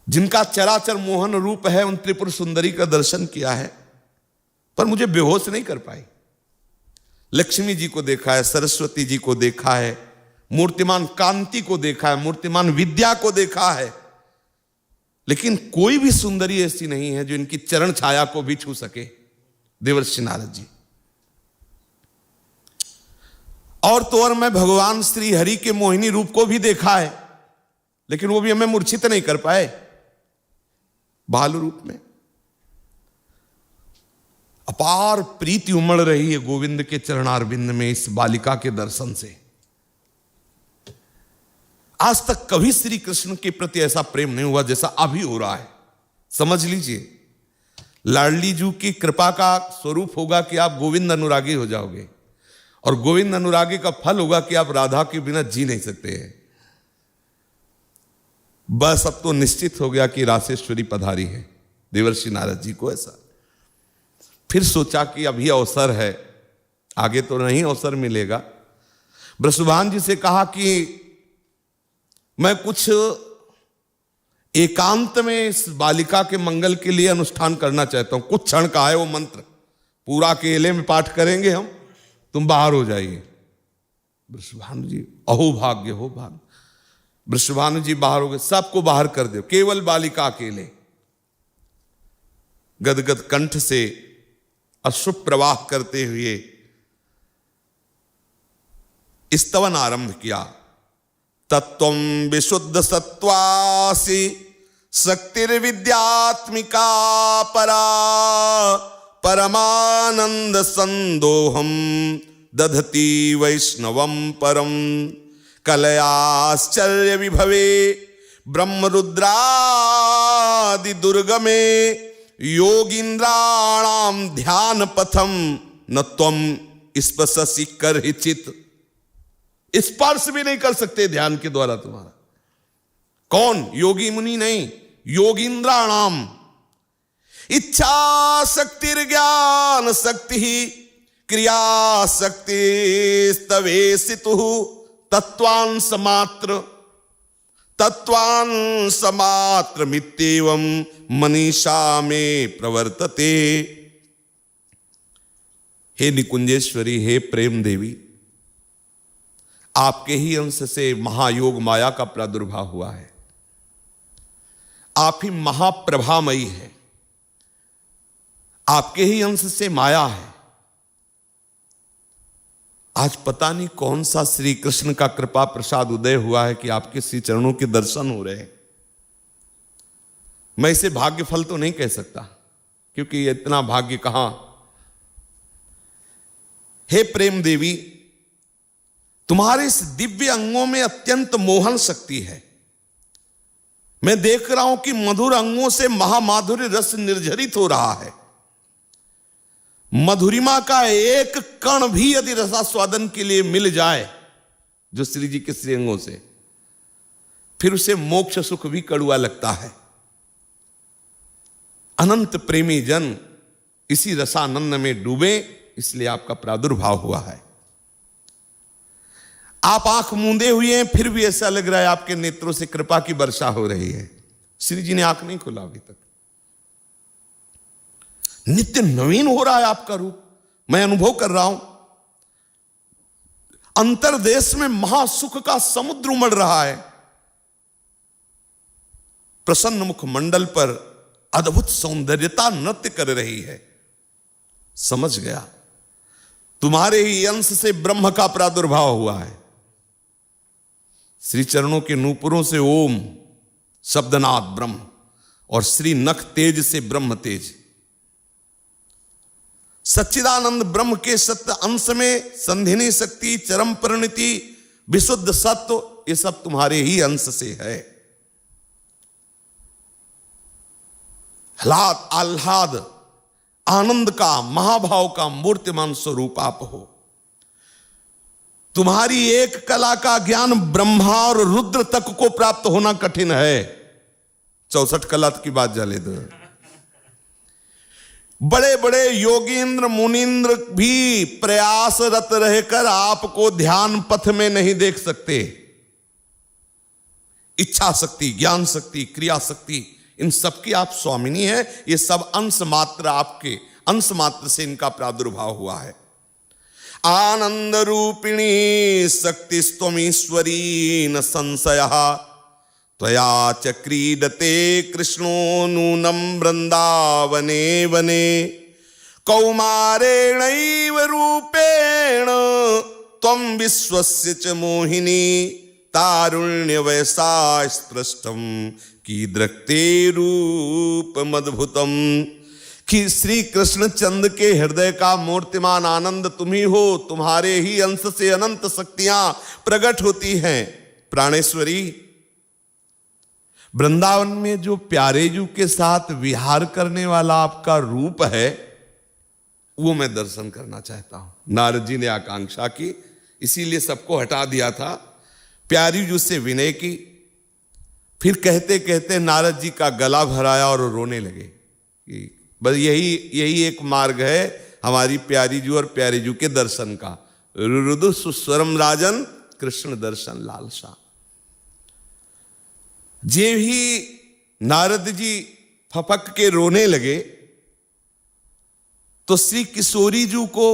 जिनका चराचर मोहन रूप है, उन त्रिपुर सुंदरी का दर्शन किया है, पर मुझे बेहोश नहीं कर पाई। लक्ष्मी जी को देखा है, सरस्वती जी को देखा है, मूर्तिमान कांति को देखा है, मूर्तिमान विद्या को देखा है, लेकिन कोई भी सुंदरी ऐसी नहीं है जो इनकी चरण छाया को भी छू सके, देवर्षि नारद जी। और तो और मैं भगवान श्री हरि के मोहिनी रूप को भी देखा है, लेकिन वो भी हमें मूर्छित नहीं कर पाए भालू रूप में। अपार प्रीति उमड़ रही है गोविंद के चरणारविंद में इस बालिका के दर्शन से। आज तक कभी श्री कृष्ण के प्रति ऐसा प्रेम नहीं हुआ जैसा अभी हो रहा है। समझ लीजिए, लाडली जी की कृपा का स्वरूप होगा कि आप गोविंद अनुरागी हो जाओगे, और गोविंद अनुरागी का फल होगा कि आप राधा के बिना जी नहीं सकते हैं। बस अब तो निश्चित हो गया कि रासेश्वरी पधारी है देवर्षि नारद जी को। ऐसा फिर सोचा कि अभी अवसर है, आगे तो नहीं अवसर मिलेगा। वृषभान जी से कहा कि मैं कुछ एकांत में इस बालिका के मंगल के लिए अनुष्ठान करना चाहता हूं। कुछ क्षण का है वो मंत्र, पूरा अकेले में पाठ करेंगे हम, तुम बाहर हो जाइए। वृषभानु जी, अहो भाग्य हो भाग्य। वृषभानु जी बाहर हो गए, सबको बाहर कर दो, केवल बालिका अकेले। गदगद कंठ से अश्रु प्रवाह करते हुए स्तवन आरंभ किया। तत्वं विशुद्ध सत्वासि शक्तिर्विद्यात्मिका परा परमानंद संदोहम दधति वैष्णवम परम कलयाश्चर्य विभवे ब्रह्मरुद्रादि दुर्गमे योगींद्राणाम ध्यान पथम न त्वम स्पर्शसि करहिचित्। स्पर्श भी नहीं कर सकते ध्यान के द्वारा तुम्हारा। कौन? योगी मुनि नहीं, योगींद्राणाम। इच्छा शक्ति ज्ञान शक्ति क्रिया शक्ति स्तवेशितु तत्वांश मात्र मित्येवं मनीषा में प्रवर्तते। हे निकुंजेश्वरी, हे प्रेम देवी, आपके ही अंश से महायोग माया का प्रादुर्भाव हुआ है। आप ही महाप्रभामयी है, आपके ही अंश से माया है। आज पता नहीं कौन सा श्री कृष्ण का कृपा प्रसाद उदय हुआ है कि आपके श्री चरणों के दर्शन हो रहे हैं। मैं इसे भाग्य फल तो नहीं कह सकता, क्योंकि इतना भाग्य कहां। हे प्रेम देवी, तुम्हारे इस दिव्य अंगों में अत्यंत मोहन शक्ति है। मैं देख रहा हूं कि मधुर अंगों से महामाधुर्य रस निर्झरित हो रहा है। मधुरिमा का एक कण भी यदि रसास्वादन के लिए मिल जाए जो श्री जी के श्रीअंगों से, फिर उसे मोक्ष सुख भी कड़ुआ लगता है। अनंत प्रेमी जन इसी रसानंद में डूबे, इसलिए आपका प्रादुर्भाव हुआ है। आप आंख मूंदे हुए हैं, फिर भी ऐसा लग रहा है आपके नेत्रों से कृपा की वर्षा हो रही है। श्री जी ने आंख नहीं खोला अभी तक। नित्य नवीन हो रहा है आपका रूप, मैं अनुभव कर रहा हूं। अंतरदेश में महासुख का समुद्र उमड़ रहा है। प्रसन्न मुख मंडल पर अद्भुत सौंदर्यता नृत्य कर रही है। समझ गया, तुम्हारे ही अंश से ब्रह्म का प्रादुर्भाव हुआ है। श्री चरणों के नूपुरों से ओम शब्दनाद ब्रह्म, और श्री नख तेज से ब्रह्म तेज। सच्चिदानंद ब्रह्म के सत्य अंश में संधिनी शक्ति, चरम परिणति, विशुद्ध सत्व, ये सब तुम्हारे ही अंश से है। आह्लाद आनंद का, महाभाव का मूर्तिमान स्वरूप आप हो। तुम्हारी एक कला का ज्ञान ब्रह्मा और रुद्र तक को प्राप्त होना कठिन है। 64 कला की बात जाले दो। बड़े बड़े योगींद्र मुनींद्र भी प्रयासरत रहकर आपको ध्यान पथ में नहीं देख सकते। इच्छा शक्ति, ज्ञान शक्ति, क्रिया शक्ति, इन सबकी आप स्वामिनी है। ये सब अंश मात्र, आपके अंश मात्र से इनका प्रादुर्भाव हुआ है। आनंद रूपिणी शक्तिस्त्वमीश्वरी न संशयः त्वया च क्रीडते कृष्णो नूनं वृंदावने वने कौमारेणैव रूपेण त्वं विश्वस्य च मोहिनी तारुण्य वैसा स्पृष्टम कीदृक्ते रूपमद्भुतम। कि श्री कृष्ण चंद के हृदय का मूर्तिमान आनंद तुम ही हो। तुम्हारे ही अंश से अनंत शक्तियां प्रकट होती हैं। प्राणेश्वरी, वृंदावन में जो प्यारे जू के साथ विहार करने वाला आपका रूप है, वो मैं दर्शन करना चाहता हूं। नारद जी ने आकांक्षा की, इसीलिए सबको हटा दिया था। प्यारी जू से विनय की, फिर कहते कहते नारद जी का गला भराया और रोने लगे कि बस यही एक मार्ग है हमारी प्यारी जू और प्यारे जू के दर्शन का। रुदु सुस्वरम राजन कृष्ण दर्शन लालसा। जे भी नारद जी फपक के रोने लगे तो श्री किशोरी जू को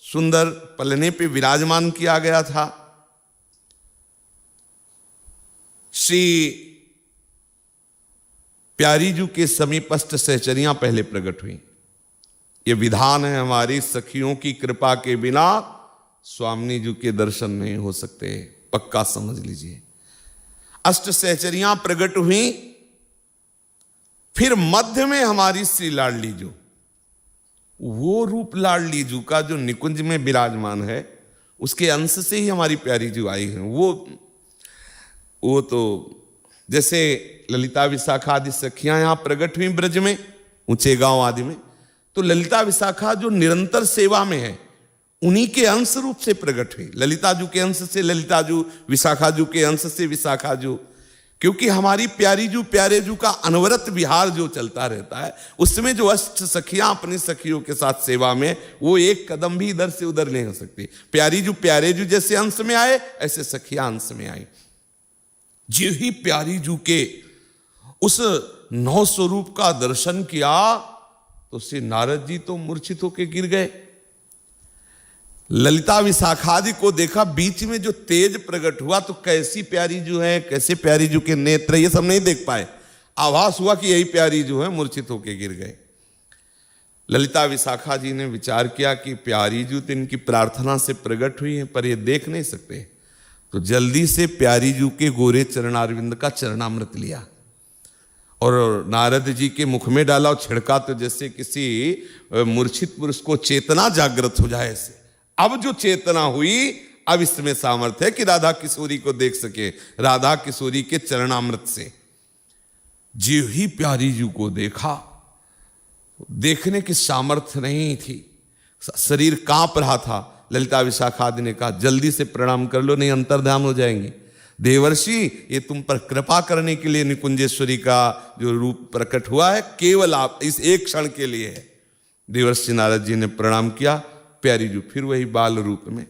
सुंदर पलने पे विराजमान किया गया था। श्री प्यारी जू के समीपस्थ सहचरियां पहले प्रकट हुई। ये विधान है हमारी सखियों की कृपा के बिना स्वामी जू के दर्शन नहीं हो सकते, पक्का समझ लीजिए। अष्ट सहचरियां प्रकट हुई, फिर मध्य में हमारी श्री लाडली जू, वो रूप लाडली जू का जो निकुंज में विराजमान है, उसके अंश से ही हमारी प्यारी जू आई है। वो तो जैसे ललिता विशाखा आदि सखियां यहां प्रकट हुई ब्रज में, ऊंचे गांव आदि में, तो ललिता विशाखा जो निरंतर सेवा में है उन्हीं के अंश रूप से प्रकट हुई। ललिता जू के अंश से ललिता जू, विशाखा जू के अंश से विशाखा जू। क्योंकि हमारी प्यारी जू प्यारे जू का अनवरत विहार जो चलता रहता है, उसमें जो अष्ट सखियां अपनी सखियों के साथ सेवा में, वो एक कदम भी इधर से उधर नहीं हो सकती। प्यारी जू प्यारे जू जैसे अंश में आए, ऐसे सखियां अंश में आई। जो ही प्यारी जू के उस नौ स्वरूप का दर्शन किया तो श्री नारद जी तो मूर्छित होकर गिर गए। ललिता विशाखादि को देखा, बीच में जो तेज प्रकट हुआ तो कैसी प्यारी जू है, कैसे प्यारी जू के नेत्र, ये सब नहीं देख पाए। आभास हुआ कि यही प्यारी जू है, मूर्छित होकर गिर गए। ललिता विशाखा जी ने विचार किया कि प्यारी जू तो इनकी प्रार्थना से प्रकट हुई है, पर ये देख नहीं सकते, तो जल्दी से प्यारी जू के गोरे चरणारविंद का चरणामृत लिया और नारद जी के मुख में डाला और छिड़का, तो जैसे किसी मूर्छित पुरुष को चेतना जागृत हो जाए ऐसे। अब जो चेतना हुई, अब इसमें सामर्थ्य है कि राधा किशोरी को देख सके, राधा किशोरी के चरणामृत से। जीव ही प्यारी जू को देखा, देखने की सामर्थ्य नहीं थी, शरीर कांप रहा था। ललिता विशाखा आदि ने कहा जल्दी से प्रणाम कर लो, नहीं अंतर्ध्यान हो जाएंगे। देवर्षि, ये तुम पर कृपा करने के लिए निकुंजेश्वरी का जो रूप प्रकट हुआ है, केवल आप इस एक क्षण के लिए है। देवर्षि नारद जी ने प्रणाम किया, प्यारी जू फिर वही बाल रूप में।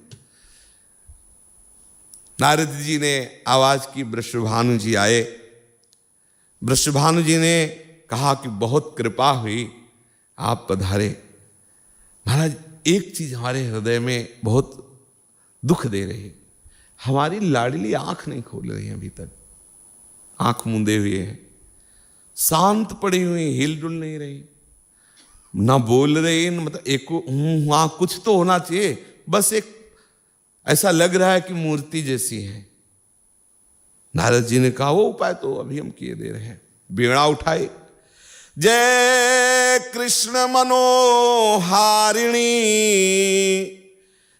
नारद जी ने आवाज की, वृषभानु जी आए। वृषभानु जी ने कहा कि बहुत कृपा हुई, आप पधारे। महाराज, एक चीज हमारे हृदय में बहुत दुख दे रही, हमारी लाडली आंख नहीं खोल रही है, अभी तक आंख मूंदे हुए है, शांत पड़ी हुई, हिलडुल नहीं रही, ना बोल रही, मतलब एक वहां कुछ तो होना चाहिए, बस एक ऐसा लग रहा है कि मूर्ति जैसी है। नारद जी ने कहा वो उपाय तो अभी हम किए दे रहे हैं। बीड़ा उठाई, जय कृष्ण मनोहारिणी,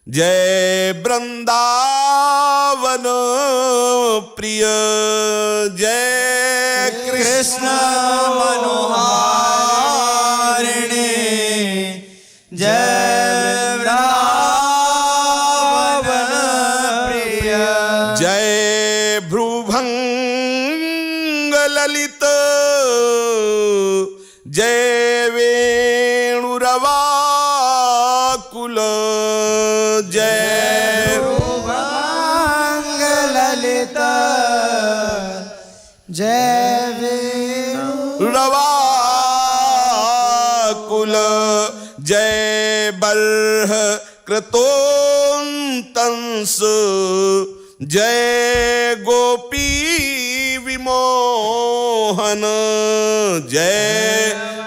जय वृंदावन प्रिय, जय कृष्ण मनोहारिणी, जय वृंदावन प्रिय, जय भ्रुभंग ललित, जय वेणुरवाकुल, जय भ्रुभंग ललित, जय वेणुरवाकुल, जय बर्ह कृतोन्तंस, जय गोपी विमोहन, जय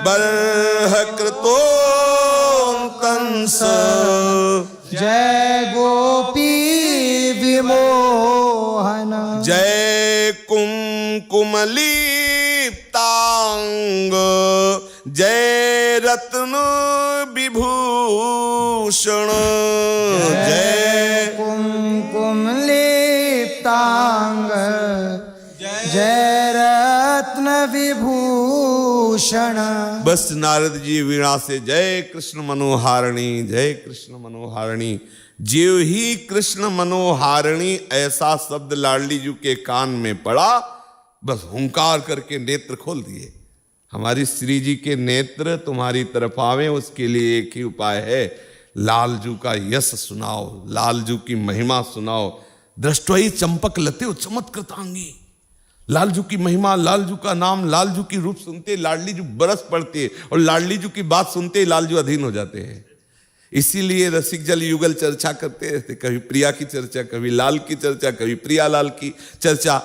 बर्ह कृतोन्तंस, जय गोपी विमोहन, जय कुमकुमलिप्तांग, जय रत्न विभूषण, जय कुमकुमलिप्तांग, जय रत्न विभूषण। बस नारद जी वीणा से जय कृष्ण मनोहारिणी, जय कृष्ण मनोहारिणी। जीव ही कृष्ण मनोहारिणी ऐसा शब्द लाडली जी के कान में पड़ा, बस हुंकार करके नेत्र खोल दिए। हमारी श्री जी के नेत्र तुम्हारी तरफ आवे, उसके लिए एक ही उपाय है, लालजू का यश सुनाओ, लालजू की महिमा सुनाओ। दृष्टवई चंपक लते चमत्कृतांगी, लालजू की महिमा, लालजू का नाम, लालजू की रूप सुनते लाडली जू बरस पड़ती है, और लाडली जू की बात सुनते लालजू अधीन हो जाते हैं। इसीलिए रसिक जल युगल चर्चा करते रहते, कभी प्रिया की चर्चा, कभी लाल की चर्चा, कभी प्रिया लाल की चर्चा।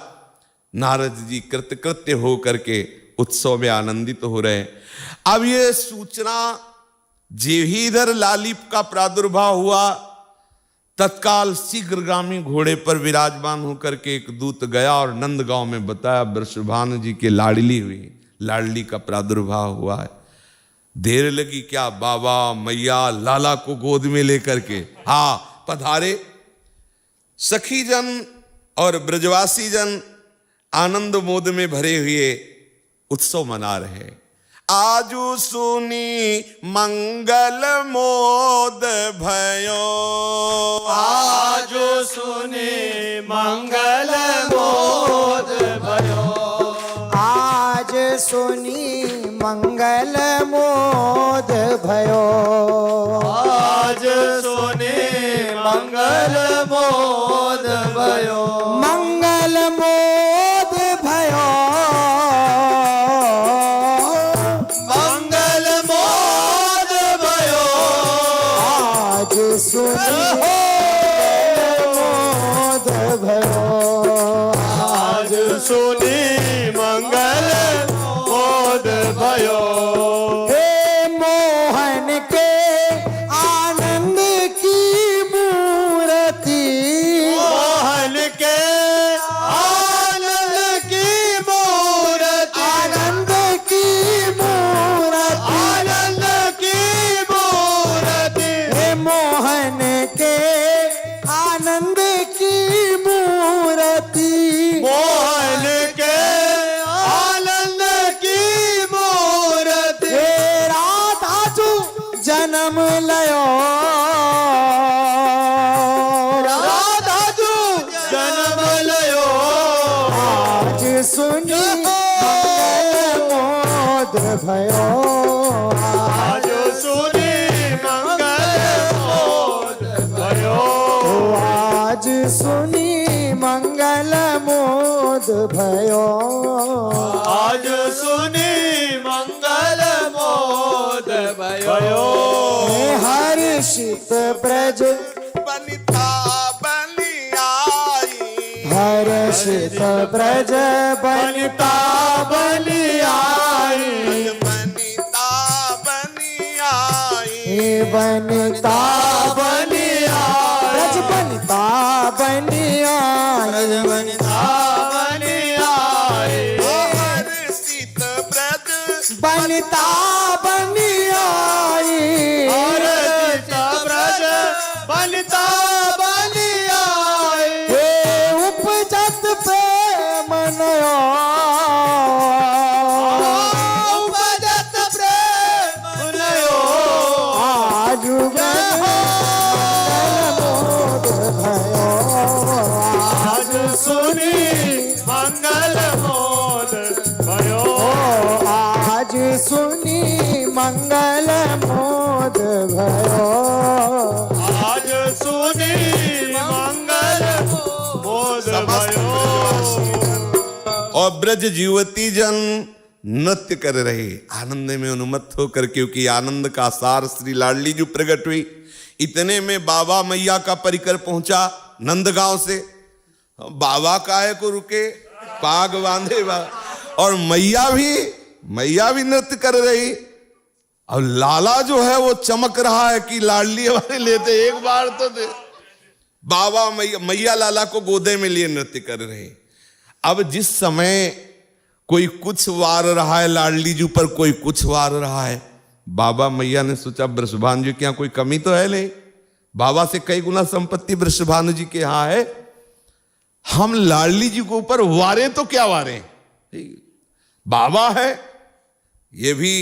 नारद जी कृतकृत्य हो करके उत्सव में आनंदित हो रहे हैं। अब ये सूचना जेहीधर लालिप का प्रादुर्भाव हुआ, तत्काल शीघ्रगामी घोड़े पर विराजमान होकर के एक दूत गया और नंदगांव में बताया वृषभानु जी के लाडली हुई, लाडली का प्रादुर्भाव हुआ है। देर लगी क्या, बाबा मैया लाला को गोद में लेकर के पधारे। सखी जन और ब्रजवासी जन आनंद मोद में भरे हुए उत्सव मना रहे। आजू सुनी मंगल मोद भयो, आजो सुनी मंगल मोद भयो, आज सुनी मंगल मोद भयो, आज सुनी मंगल मोद भयो, मंगल मोद भयो, मंगल मोद भयो, आज सुनी मोद भयो, आज सुनी मंगल मोद भयो। हे मोहन के आनंद की मूर्ति, मोहन के आनंद की मूर्ति, आनंद की मूर्ति, आनंद की मूर्ति, हे मोहन के आनंद की मूर्ति, मोहन के आनंद की मूर्ति, हे राधा जू जन्म लयो, राधा जू जन्म लयो, आज सुनी मंगल मोद भयो, आज सुनी मंगल मोद भयो, आज सुनी मंगल मोद भयो, आज सुनी मंगल मोद भयो। हे हर्षित ब्रज बनिता बनी आई, हर्षित ब्रज बनिता बनि आई, बनिता बनी आई, हे बनिता बनि आई, ब्रज बनिता बनि आई, बनि आए, हर्षित ब्रज बनिता बनि आई, हर्षित ब्रज बनिता बनि आए, हे उपजत प्रेम नयो, उपजत प्रेम नयो, आज आज सुनी मंगल मोद भयो, आज सुनी मंगल मोद भयो, आज सुनी मंगल मोद भयो। और ब्रज युवती जन नृत्य कर रहे, आनंद में उन्मत्त होकर, क्योंकि आनंद का सार श्री लाडली जो प्रकट हुई। इतने में बाबा मैया का परिकर पहुंचा नंदगांव से। बाबा काहे को रुके, पाग बांधे बा, और मैया भी नृत्य कर रही। और लाला जो है वो चमक रहा है कि लाडली वाले लेते एक बार तो दे। बाबा मैया लाला को गोदे में लिए नृत्य कर रहे। अब जिस समय कोई कुछ वार रहा है लाडली जी पर, कोई कुछ वार रहा है, बाबा मैया ने सोचा वृषभानु जी के यहाँ कोई कमी तो है नहीं, बाबा से कई गुना संपत्ति वृषभानु जी के यहाँ है, हम लाडली जी के ऊपर वारे तो क्या वारे। बाबा है, ये भी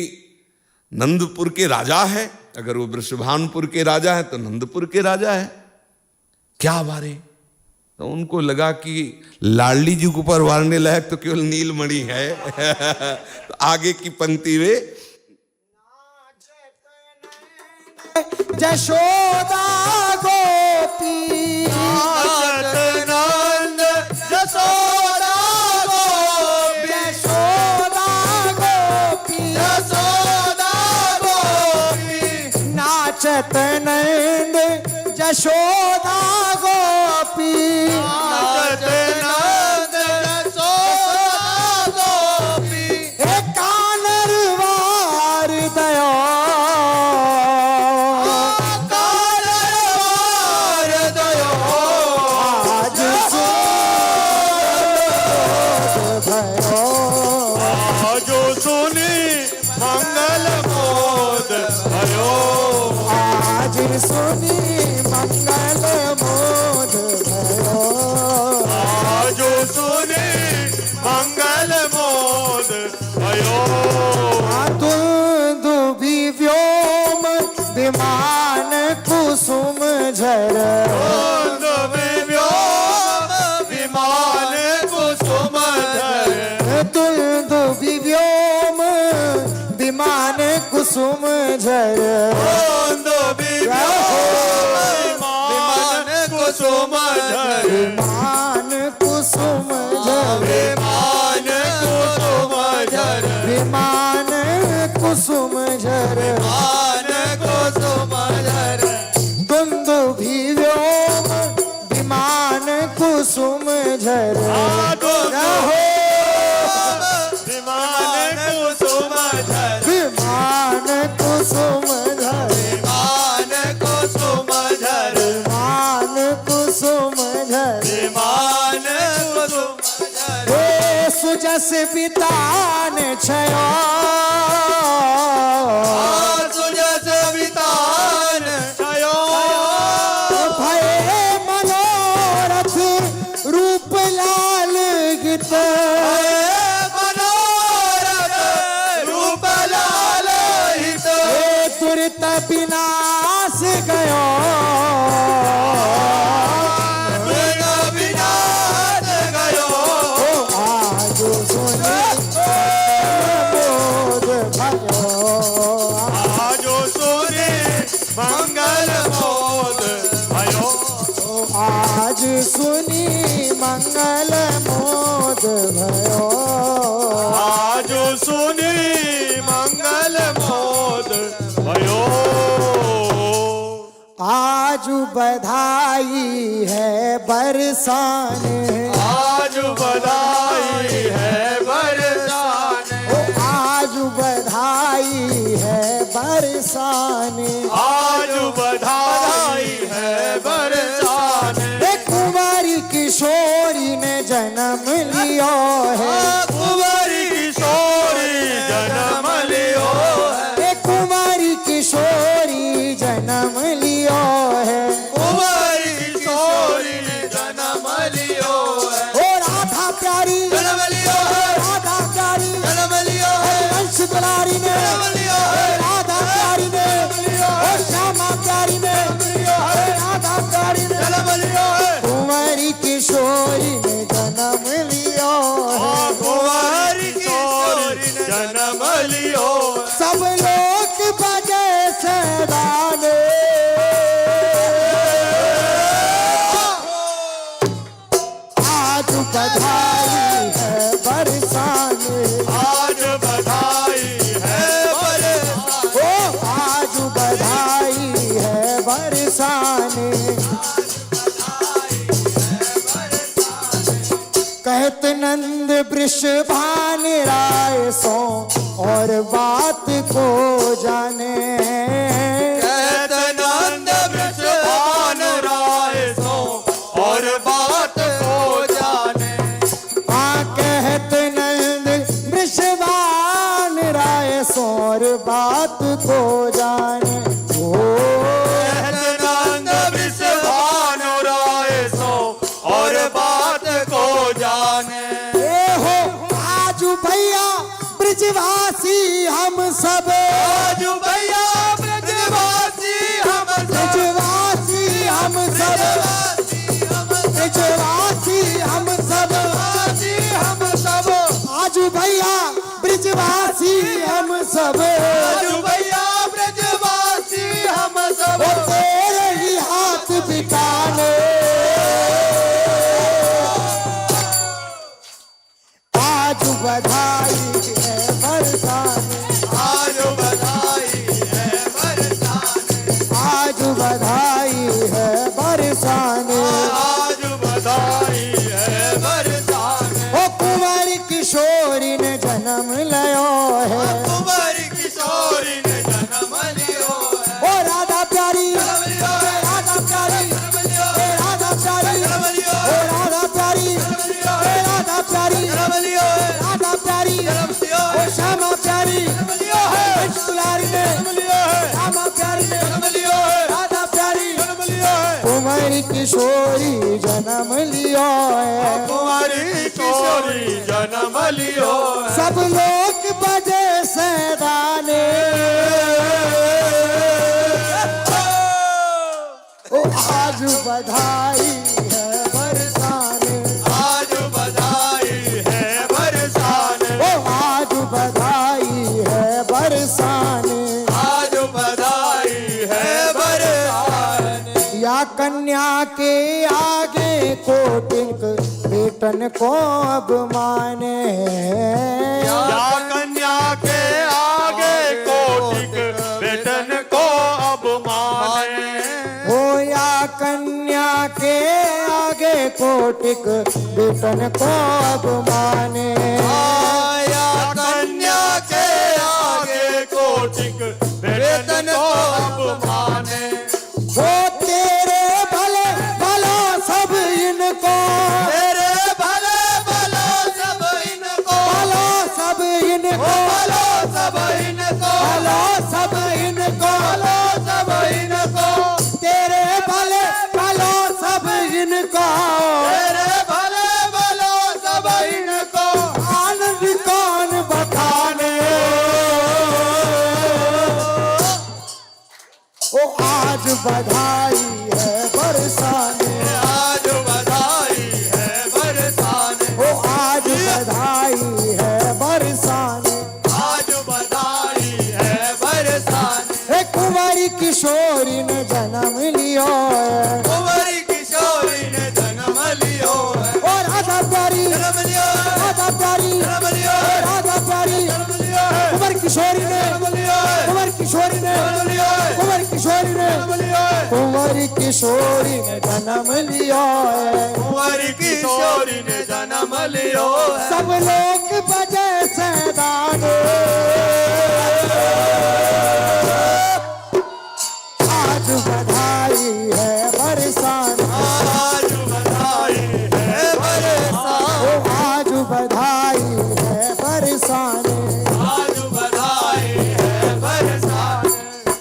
नंदपुर के राजा है, अगर वो वृषभानुपुर के राजा है तो नंदपुर के राजा है, क्या वारे। तो उनको लगा कि लाडली जी के ऊपर वारने लायक तो केवल नीलमणि है। तो आगे की पंक्ति में जशोदा गोपी नंद जसोदा गोपी यशोदा गोपी जसोदा गोपी नाचत नंद जशोदा गोपी नाचत नंद जसोदा गोपी हे कानरवार दया कानरवार दयो आज भयो आजो सुनी मंगल मोद भयो आज सुनी मंगल मोद भयो आजो सुनी मंगल मोद भयो दुबी व्योम विमान कुसुम झर विमान कुसुम धर दुबी व्योम विमान कुसुम झर विमान कुसुम धर विमान कुसुम झर विमान कुसुम धर विमान कुसुम झर विमान कुसुम धर दुंदुभि व्योम विमान कुसुम झर विमान कुसुम धर विमान कुसुम झर विमान कुसुम धर विमान कुसुम झर विमान कुसुम धर हे सुजस वितान छयो सुजस वितान छयो भये मनोरथ रूप लाल गीत मनोरथ रूप लाल हित हे तुरत विनाश गयो विनाश गयो आज सुनी बोध भयो आजो सुनी मंगल मोद भयो आज सुनी मंगल मोद भयो आजो सुनी मंगल मोद भयो आज बधाई है बरसान आज बधाई है बरसान आज बधाई है बरसान आज बधाई है बरसान एक कुंवारी किशोरी ने जन्म लिया है कुंवारी किशोरी जन्म लियो है एक कुंवारी किशोरी जन्म लिया है कुंवारी किशोरी ने जन्म लियो है ओ राधा प्यारी जन्म लियो है राधा प्यारी जन्म लियो है वंश दुलारी ने जन्म लियो है राधा प्यारी ने ओ श्यामा प्यारी ने राधा प्यारी ने जन्म लियो है कुंवारी किशोरी ने जन्म लिया है कुंवारी किशोरी ने जन्म लियो है सब लोग बजे सदाने आज बधाई है बरसाने आज बधाई है बरसाने ओ आज बधाई है बरसाने कहत नंद वृषभान राय सो और बात को जाने कहत नंद वृषभान राय सो और बात को जाने कहत नंद वृषभान राय सो और बात को जाने कहत नंद वृषभान राय सो और बात को जाने ए हो आज भैया ब्रजवासी हम सब आज भैया ब्रजवासी हम सब ब्रजवासी हम सब ब्रजवासी सब आजू भैया ब्रजवासी हम सब वो तेरे ही हाथ बिताने आज बधाई है बरसाने आज बधाई है बरसाने आज बधाई है बरसाने आज बधाई है बरसाने ओ कुंवर किशोरी ने जन्म लियो है कुंवर किशोरी ने जन्म लियो है ओ राधा प्यारी जन्म लियो है राधा प्यारी जन्म लियो ए राधा प्यारी जन्म लियो ओ राधा प्यारी जन्म लियो ए राधा प्यारी जन्म लियो है राधा प्यारी जन्म लियो ओ श्यामा प्यारी जन्म लियो है दुलारी ने जन्म लियो है श्यामा प्यारी ने जन्म लियो है राधा प्यारी जन्म लियो है कुंवर किशोरी जन्म लियो है कुंवारी किशोरी जन्म लियो है सब लोग बजे सैदाने ओ आज बधाई है बरसाने आज बधाई है बरसाने ओ आज बधाई है बरसाने आज बधाई है बरसाने या कन्या के आगे कोटिक बेटन को अब माने या कन्या के आगे कोटिक बेटन को अब माने हो या कन्या के आगे कोटिक बेटन को अब माने या कन्या के आगे कोटिक बेटन को अब माने वो तेरे भले भला सब इनको तेरे भले भलो सब इनको भला सब इनको भलो सब इनको भला सब इनको भलो सब इनको तेरे भले भला सब इनको तेरे भले भलो सब इनको आनंद कौन बखाने ओ आज बधाई है बरसाने आज बधाई है बरसाने ओ आज बधाई है बरसाने आज बधाई है बरसाने हे कुंवारी किशोरी ने जन्म लियो है कुंवारी किशोरी ने जन्म लियो है ओ राधा प्यारी जन्म लियो है राधा प्यारी जन्म लियो है राधा प्यारी जन्म लियो है कुंवर किशोरी ने जन्म लियो है कुंवर किशोरी ने जन्म लियो है कुंवर किशोरी ने जन्म लियो है कुंवारी किशोरी ने जन्म लियो है कुंवारी किशोरी ने जन्म लियो है सब लोग बजे सैदाने आज बधाई है बरसाने आज बधाई है बरसाने ओ आज बधाई है बरसाने आज बधाई है बरसाने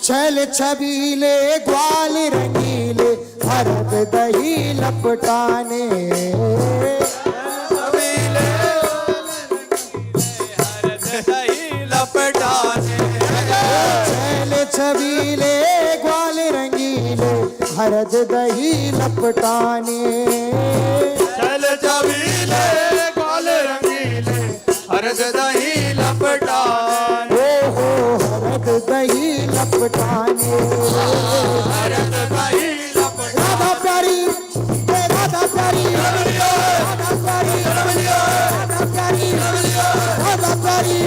छल छबीले ग्वाल रंगीले भरत दही लपटाने छबीले हरद दही लपटाने छल छबीले ग्वाल रंगीले भरत दही लपटाने चल छबीले ग्वाल रंगीले हरद दही लपटाने ओ हो भरत दही लपटाने हरद दही लपटाने राधा प्यारी हे राधा प्यारी राधा प्यारी राधा प्यारी राधा प्यारी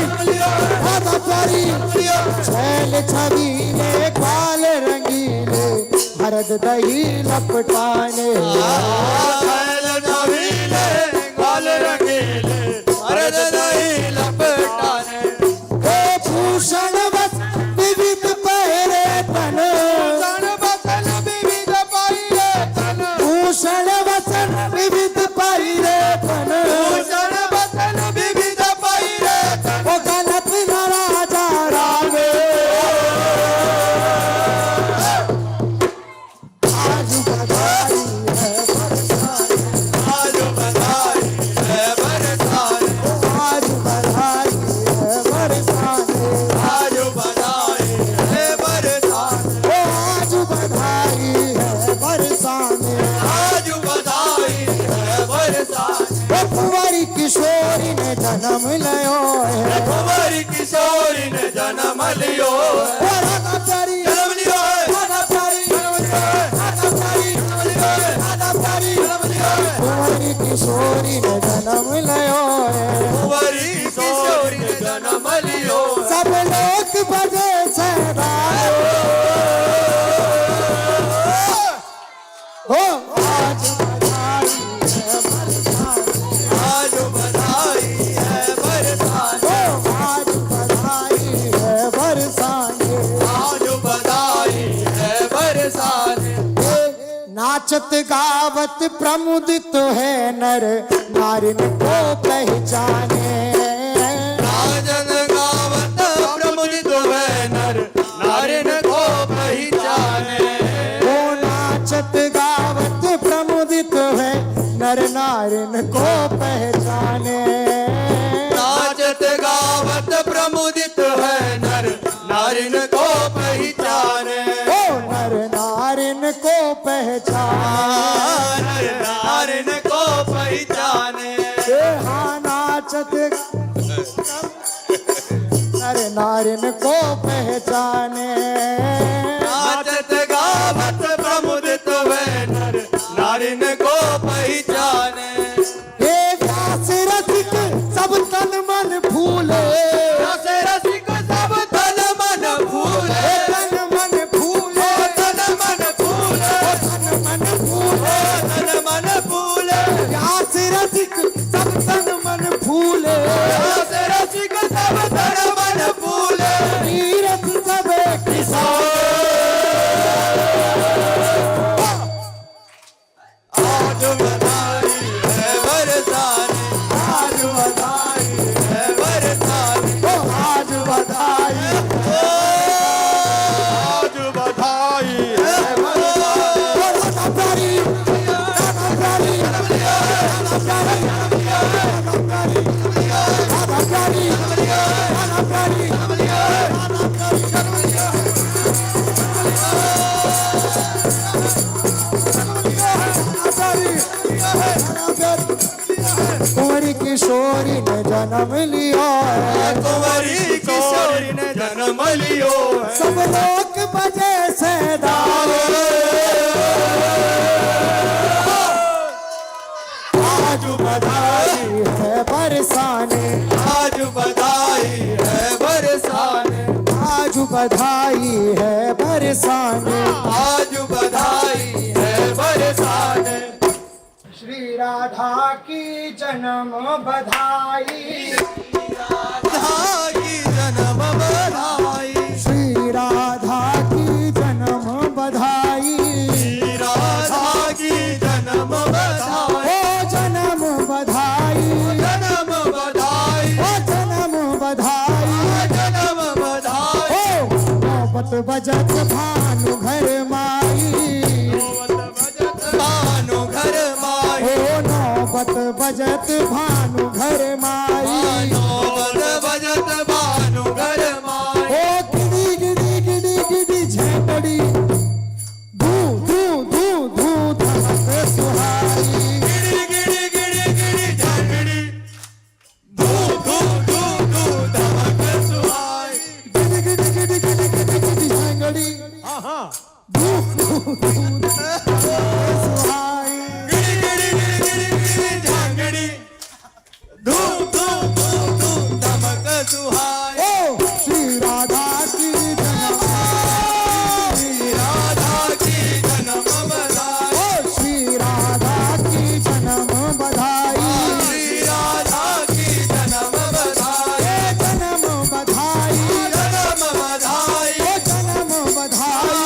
राधा प्यारी छैल छबीले ग्वाल रंगीले भरत दही लपटाने चल छबीले ग्वाल रंगीले हरद दही लपटाने हे भूषण बस विविध पहरे तन सन बसन विविध पाइले तन भूषण वसन विविध पहरे तन भूषण बसन विविध पाइले तन ओ गलत न राजा रावे आज बधाई है बरसाने आज बधाई है बरसाने आज बधाई है बरसाने आज बधाई है बरसाने ओ आज बधाई है बरसाने आज बधाई है बरसाने ओ कुंवारी किशोरी ने जन्म लियो है कुंवारी किशोरी ने जन्म नाचत गावत प्रमुदित है नर नारिन को पहचाने नाचत गावत प्रमुदित है नर नारिन को पहचाने वो नाचत गावत प्रमुदित है नर नारिन को पहचाने नाचत गावत प्रमुदित है नर नारिन को पहचाने ओ नर नारिन को पहचाने नर नारिन को पहचाने हाँ नाचत नर नारिन को पहचाने नाचत गावत प्रमुदित है नर नारिन को पहचाने हे व्यास रसिक सब तन मन फूले रस रसिक सब तन मन फूले तन मन फूले तन मन फूले तन मन फूले तन मन फूले व्यास रसिक सब तन मन फूले रस रसिक सब तन मन फूले तीरथ सब किसान आज बधाई है बरसाने आज बधाई है बरसाने ओ आज बधाई आज बधाई है ओ राधा प्यारी राधा प्यारी राधा प्यारी राधा प्यारी राधा प्यारी कुंवरी किशोरी ने जन्म लिया है कुंवरी किशोरी ने जन्म लियो है सब लोग बजे सहदारे आज बधाई है बरसाने आज बधाई है बरसाने आज बधाई है बरसाने आज बधाई है बरसाने श्री राधा की जन्म बधाई राधा की जन्म बधाई श्री राधा की जन्म बधाई राधा की जन्म बधाई ओ जन्म बधाई जन्म बधाई ओ जन्म बधाई जन्म बधाई ओ नौबत बजत भानु घर माई भानु घर माई ओ नौबत बजत भानु घर माई नौबत बजत भानु घर माई ओ गिड़ी गिड़ी गिड़ी गिड़ी झेंकड़ी धू धू धू धू धमक सुहाई गिड़ी गिड़ी गिड़ी गिड़ी झंगड़ी धू धू धू धू धमक सुहाई गिड़ी गिड़ी गिड़ी गिड़ी गिड़ी गिड़ी झेंकड़ी धू धू धू सुहाई गिड़ी गिड़ी गिड़ी गिड़ी गिड़ी झंगड़ी धू धू धू धू धमक सुहाई ओ श्री राधा की जन्म श्री राधा की जन्म बधाई ओ श्री राधा की जन्म बधाई श्री राधा की जन्म बधाई ए जन्म बधाई जन्म बधाई ए जन्म बधाई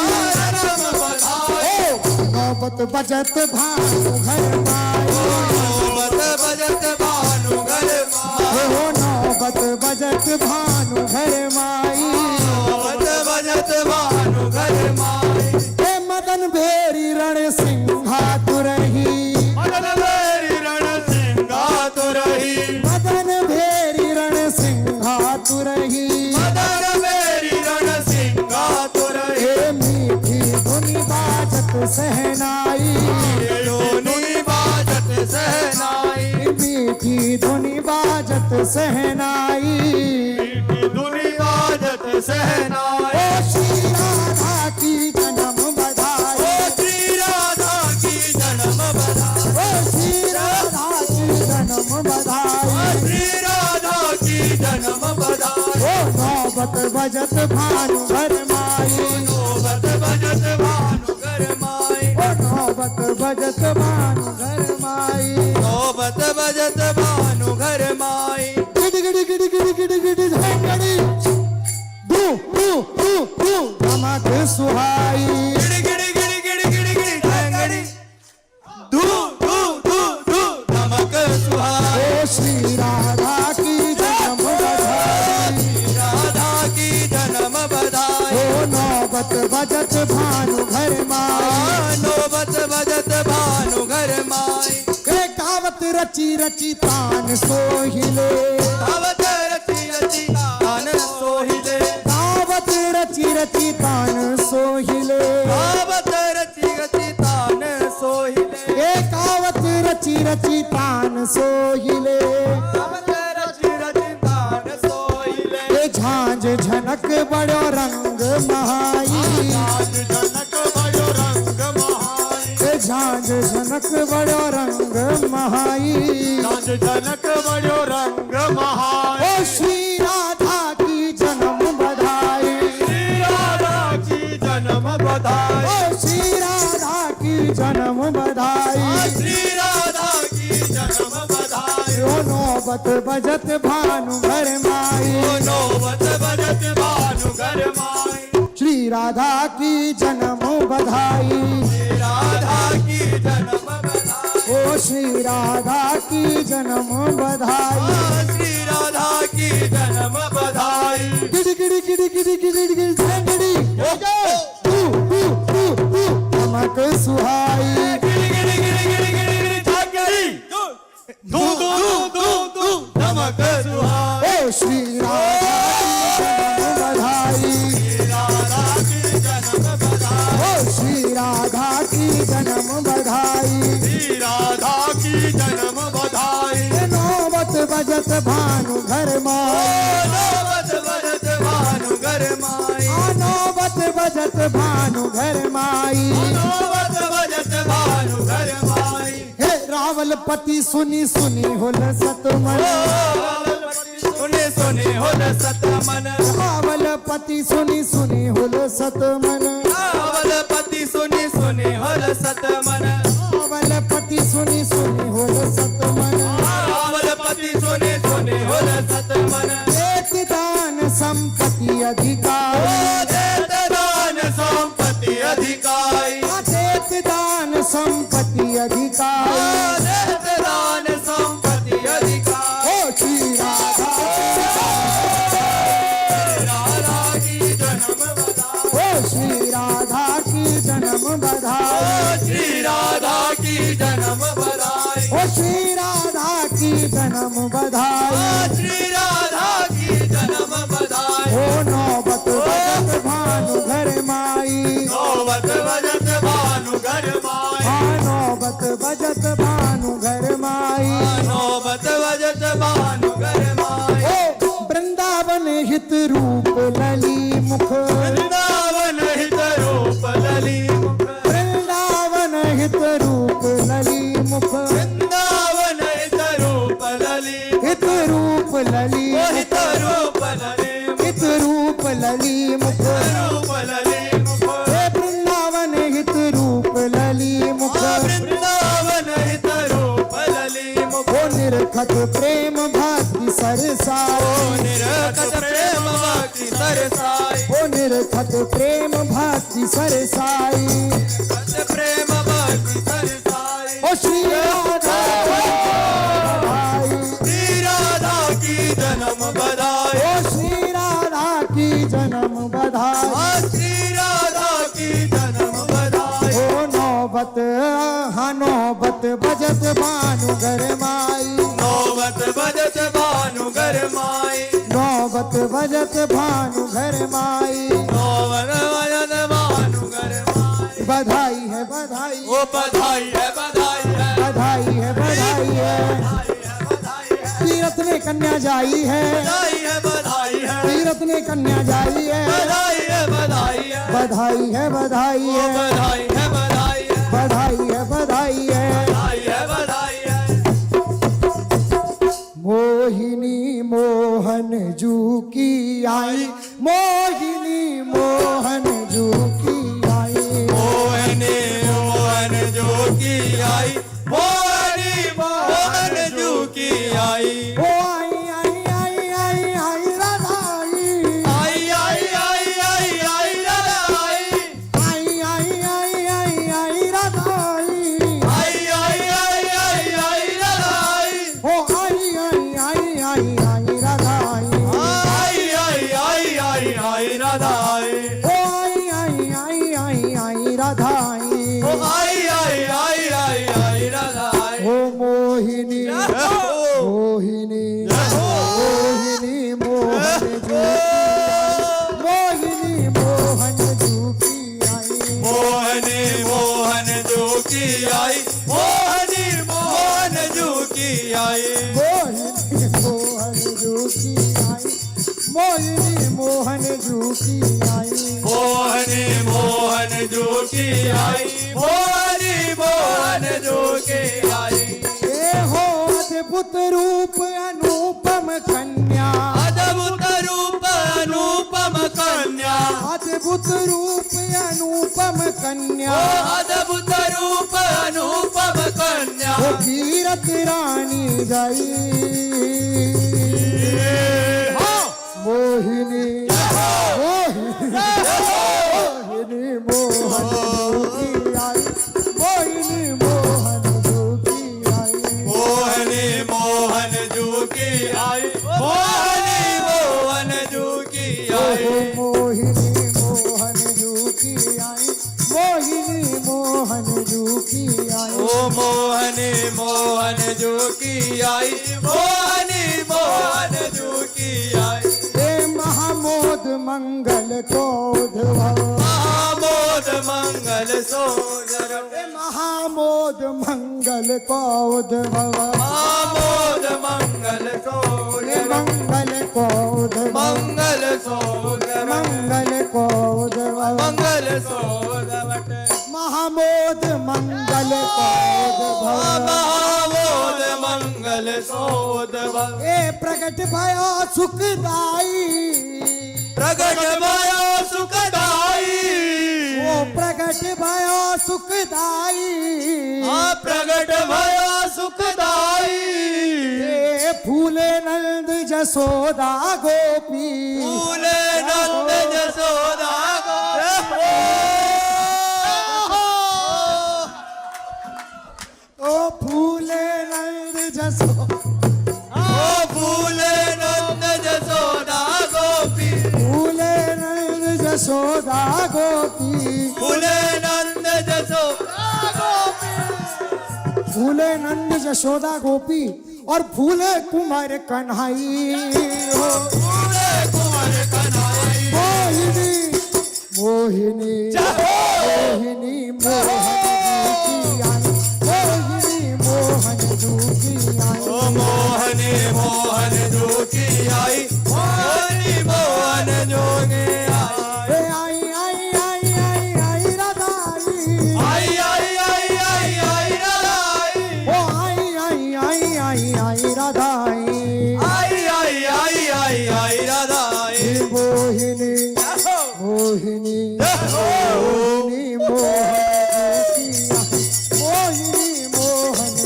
जन्म बधाई ओ नौबत बजत भानु घर माई नौबत बजत भानु घर माई हो नौबत बजत भानु घर माई नौबत बजत भानु घर माई हे मदन भेरी रण सिंहा तुरही मदन भेरी रण सिंहा तुरही मदन भेरी रण सिंहा तुरही मदन भेरी रण सिंहा तुरही हे मीठी धुनी बाजत सहनाई योनि बाजत सहनाई मीठी धुनी बाजत सहनाई धुनि बाजत सहनाई ओ श्री राधा की जन्म बधाई ओ श्री राधा की जन्म बधाई ओ श्री राधा की जन्म बधाई श्री राधा की जन्म बधाई ओ नौबत बजत भानु घर माई नौबत बजत भानु घर माई ओ नौबत बजत भानु घर माई नौबत बजत भानु घर माई गिड़ी गिड़ी गिड़ी गिड़ी गिड़ी गिड़ी झंगड़ी धू धू धू धू धमक सुहाई गिड़ी गिड़ी गिड़ी गिड़ी गिड़ी गिड़ी झंगड़ी बजत भानु घर माई नौबत बजत भानु घर माई कावत रची रची तान सोहिले कावत रची रची तान सोहिले कावत रची रची तान सोहिले कावत रची रची तान सोहिले कावत रची रची तान सोहिले कावत रची रची तान सोहिले झांझ झनक बड़ो रंग महाई आज जनक बड़ो रंग महाई झांझ झनक बड़ो रंग महाई आज जनक बड़ो रंग महाई ओ श्री राधा की जन्म बधाई श्री राधा की जन्म बधाई ओ श्री राधा की जन्म बधाई श्री राधा की जन्म बधाई ओ नौबत बजत भानु घर माई ओ नौबत बजत भानु घर माई श्री राधा की जन्म बधाई श्री राधा की जन्म बधाई ओ श्री राधा की जन्म बधाई श्री राधा की जन्म बधाई गिड़ी गिड़ी गिड़ी गिड़ी गिड़ी गिड़ी झंगड़ी चमक सुहाई गिरी गिरी गिरी गिरी गिरी गिरी झांकड़ी धू धू धू धू धू चमक सुहाई ओ श्री राधा की जन्म बधाई श्री राधा की जन्म बधाई ओ श्री राधा की जन्म बधाई श्री राधा की जन्म बधाई नौबत बजत भानु घर माई नौबत बजत भानु घर माई नौबत बजत भानु घर माई नौबत बजत भानु घर माई हे रावलपति सुनी सुनी होल सतमन सुने सुने हो सतमन रावलपति सुनी सुनी होल सतमन रावलपति सुने सुने हो सतमन रावलपति सुनी सुनी होल सतमन रावलपति सुने सुने हो सतमन देत दान संपत्ति अधिकारी देत दान संपत्ति अधिकारी देत दान संपत्ति अधिकारी देत दान संपत्ति अधिकारी ओ श्री राधा की जन्म बधाई ओ श्री राधा की जन्म बधाई श्री राधा की जन्म बधाई ओ श्री राधा की जन्म बधाई श्री राधा की जन्म बधाई ओ नौबत बजत भानु घर माई नौबत बजत भानु घर माई नौबत बजत भानु घर माई नौबत बजत भानु घर माई ओ वृंदावन हित रूप लली मुख वृंदावन हित रूप लली मुख वृंदावन हित रूप लली मुख वृंदावन हित रूप लली हित रूप लली हित रूप लली हित रूप लली मुख रूप लली मुख हे वृंदावन हित रूप लली मुख वृंदावन हित रूप लली मुख ओ निरखत प्रेम भक्ति सरसाई निरखत प्रेम भक्ति सरसाई ओ निरखत प्रेम भक्ति सरसाई प्रेम भक्ति सरसाई ओ श्री राधा बधाई श्री राधा की जन्म बधाई ओ श्री राधा की जन्म बधाई श्री राधा की जन्म बधाई ओ नौबत नौबत बजत भानु घर माई नौबत बजत भानु घर माई नौबत बजत भानु घर माई नौबत बजत भानु घर माई बधाई है बधाई ओ बधाई है बधाई है बधाई है बधाई है तीरथ में कन्या जाई है बधाई है बधाई है तीरथ में कन्या जाई है बधाई है बधाई है बधाई है बधाई ओ है बधाई है बधाई है बधाई है बधाई है बधाई है बधाई है मोहिनी मोहन जू की आई मोहिनी मोहन जू की आई मोहने मोहन जो की आई मोहनी मोहन जो की आई ओ आई आई आई आई आई राधा आई आई आई आई आई आई राधा आई आई आई आई आई आई राधा आई आई आई आई आई आई राधा आई ओ आई आई आई आई आई राधा आई आई आई आई आई आई राधा आई ओ आई आई आई मोहिनी मोहन जू की आई मोहनी मोहन जो की आई मोहनी मोहन जो की आई ये हो अद्भुत रूप अनुपम कन्या अद्भुत रूप अनुपम कन्या अद्भुत रूप अनुपम कन्या अद्भुत रूप अनुपम कन्या वो कीरत रानी गई मोहिनी मोहिनी मोहन की आई मोहिनी मोहन की आई मोहनी मोहन जो की आई मोहनी मोहन जो की आई मोहिनी मोहन की आई मोहिनी मोहन की आई ओ मोहनी मोहन जो की आई मोहनी मोहन जो की आई हे महामोद मंगल को उद्भव महामोद मंगल सोदर हे महामोद मंगल को उद्भव महामोद मंगल हे सोदर मंगल को उद्भव मंगल सोदर मंगल को उद्भव मंगल सोदवट महामोद मंगल को उद्भव महामोद मंगल सोदव हे प्रकट भयो सुखदाई प्रगट भयो सुखदाई ओ प्रकट भयो सुखदाई प्रगट भयो सुखदाई हे फूले नंद जसोदा गोपी फूले नंद जसोदा ओ फूले नंद जसो ओ फूले नंद जसोदा गोपी फूले नंद जसोदा गोपी फूले नंद जसोदा गोपी फूले नंद जसोदा गोपी और फूले कुमार कन्हई हो फूले कुंवर कन्हई मोहिनी मोहिनी मोहिनी मोहन की आई मोहिनी मोहन की आई ओ मोहनी मोहन जो की आई मोहनी मोहन जो की आई हे आई आई आई आई आई राधाई आई आई आई आई आई राधाई ओ आई आई आई आई आई राधाई आई आई आई आई आई राधाई मोहिनी मोहिनी मोहिनी मोहन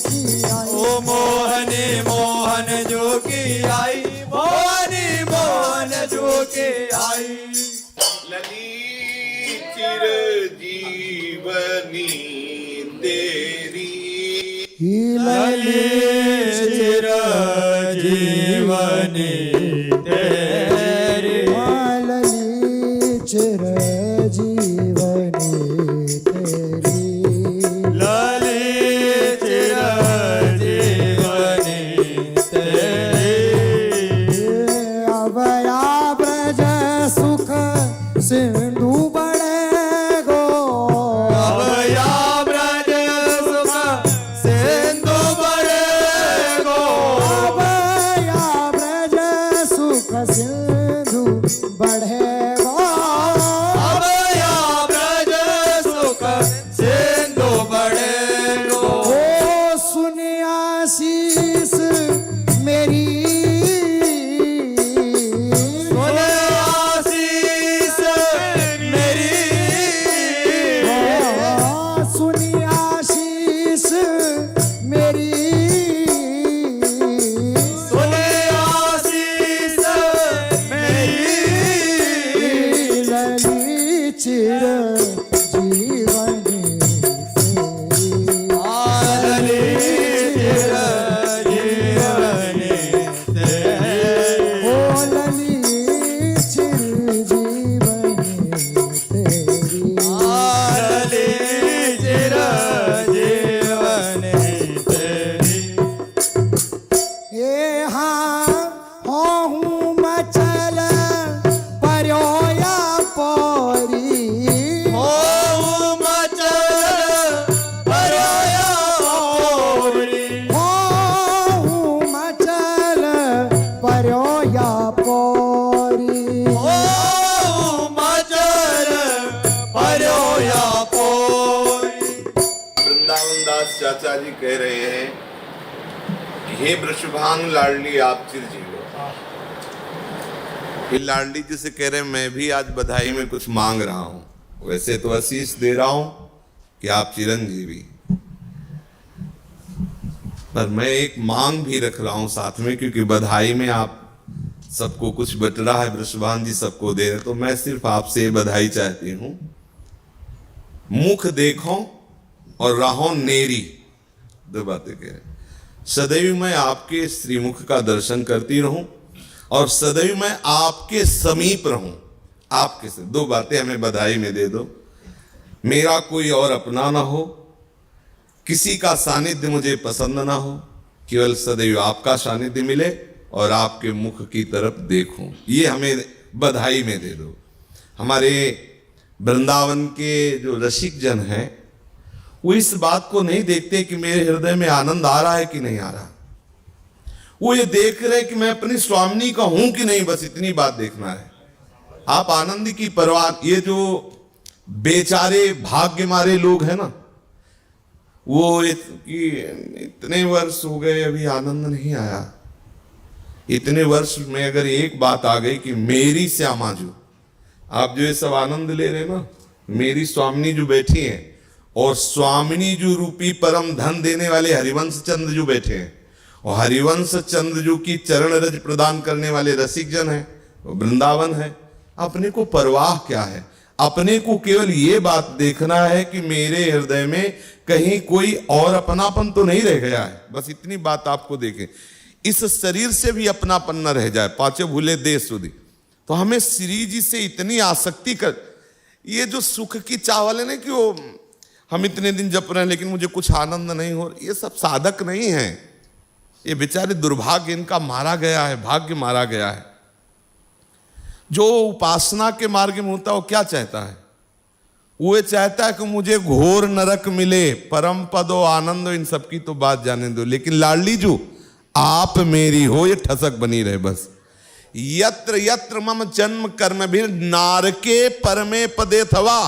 की आई ओ मोहनी मोहन जो की आई मोहनी मोहन जो की आई ललित चिर जीवनी तेरी ललित चिर जीवनी तेरी ललित चिर जीवनी तेरी ललित चिर जीवनी तेरी अवया ब्रज सुख सिंधु बड़े गो अवया ब्रज सुख सिंधु बड़े गो अवया ब्रज सुख सिंधु बढ़े गो अवया ब्रज सुख सिंधु बड़े गो ओ सुन आशीष मेरी सुन आशीष मेरी सुन आशीष मेरी सुन आशीष मेरी ललित चिर जीवनी तेरी ओ ललित चिर जीवनी तेरी ए हाँ हूँ मचल पर्योया परी चाचा जी कह रहे हैं कि हे वृषभान लाडली आप चिर जीवो। फिर लाडली जी से कह रहे हैं मैं भी आज बधाई में कुछ मांग रहा हूं, वैसे तो आशीष दे रहा हूं कि आप चिरंजीवी, पर मैं एक मांग भी रख रहा हूं साथ में, क्योंकि बधाई में आप सबको कुछ बट रहा है, वृषभान जी सबको दे रहे, तो मैं सिर्फ आपसे बधाई चाहती हूं। मुख देखो और राहो नेरी, दो बातें कह रहे। सदैव मैं आपके श्रीमुख का दर्शन करती रहूं और सदैव मैं आपके समीप रहूं, आपके से दो बातें हमें बधाई में दे दो। मेरा कोई और अपना ना हो, किसी का सानिध्य मुझे पसंद ना हो, केवल सदैव आपका सानिध्य मिले और आपके मुख की तरफ देखूं, ये हमें बधाई में दे दो। हमारे वृंदावन के जो रसिक जन हैं वो इस बात को नहीं देखते कि मेरे हृदय में आनंद आ रहा है कि नहीं आ रहा, वो ये देख रहे कि मैं अपनी स्वामिनी का हूं कि नहीं, बस इतनी बात देखना है। आप आनंद की परवाह, ये जो बेचारे भाग्य मारे लोग हैं ना, वो इतने वर्ष हो गए अभी आनंद नहीं आया। इतने वर्ष में अगर एक बात आ गई कि मेरी श्यामा जो, आप जो ये सब आनंद ले रहे ना, मेरी स्वामिनी जो बैठी हैं और स्वामिनी जो रूपी परम धन देने वाले हरिवंश चंद्र जो बैठे हैं, और हरिवंश चंद्र जो की चरण रज प्रदान करने वाले रसिक जन है, वृंदावन है। अपने को परवाह क्या है, अपने को केवल ये बात देखना है कि मेरे हृदय में कहीं कोई और अपनापन तो नहीं रह गया है, बस इतनी बात आपको देखें। इस शरीर से भी अपनापन न रह जाए, पांचों भूले देश सुधी। तो हमें श्री जी से इतनी आसक्ति कर, ये जो सुख की चावल है ना कि वो हम इतने दिन जप रहे हैं लेकिन मुझे कुछ आनंद नहीं हो, ये सब साधक नहीं है, ये बेचारे दुर्भाग्य इनका मारा गया है, भाग्य मारा गया है। जो उपासना के मार्ग में होता है वो क्या चाहता है, वो चाहता है कि मुझे घोर नरक मिले, परम पद और आनंद, इन सबकी तो बात जाने दो, लेकिन लाडली जो आप मेरी हो ये ठसक बनी रहे बस। यत्र यत्र मम जन्म कर्म भी नारके परमे पदे थवा,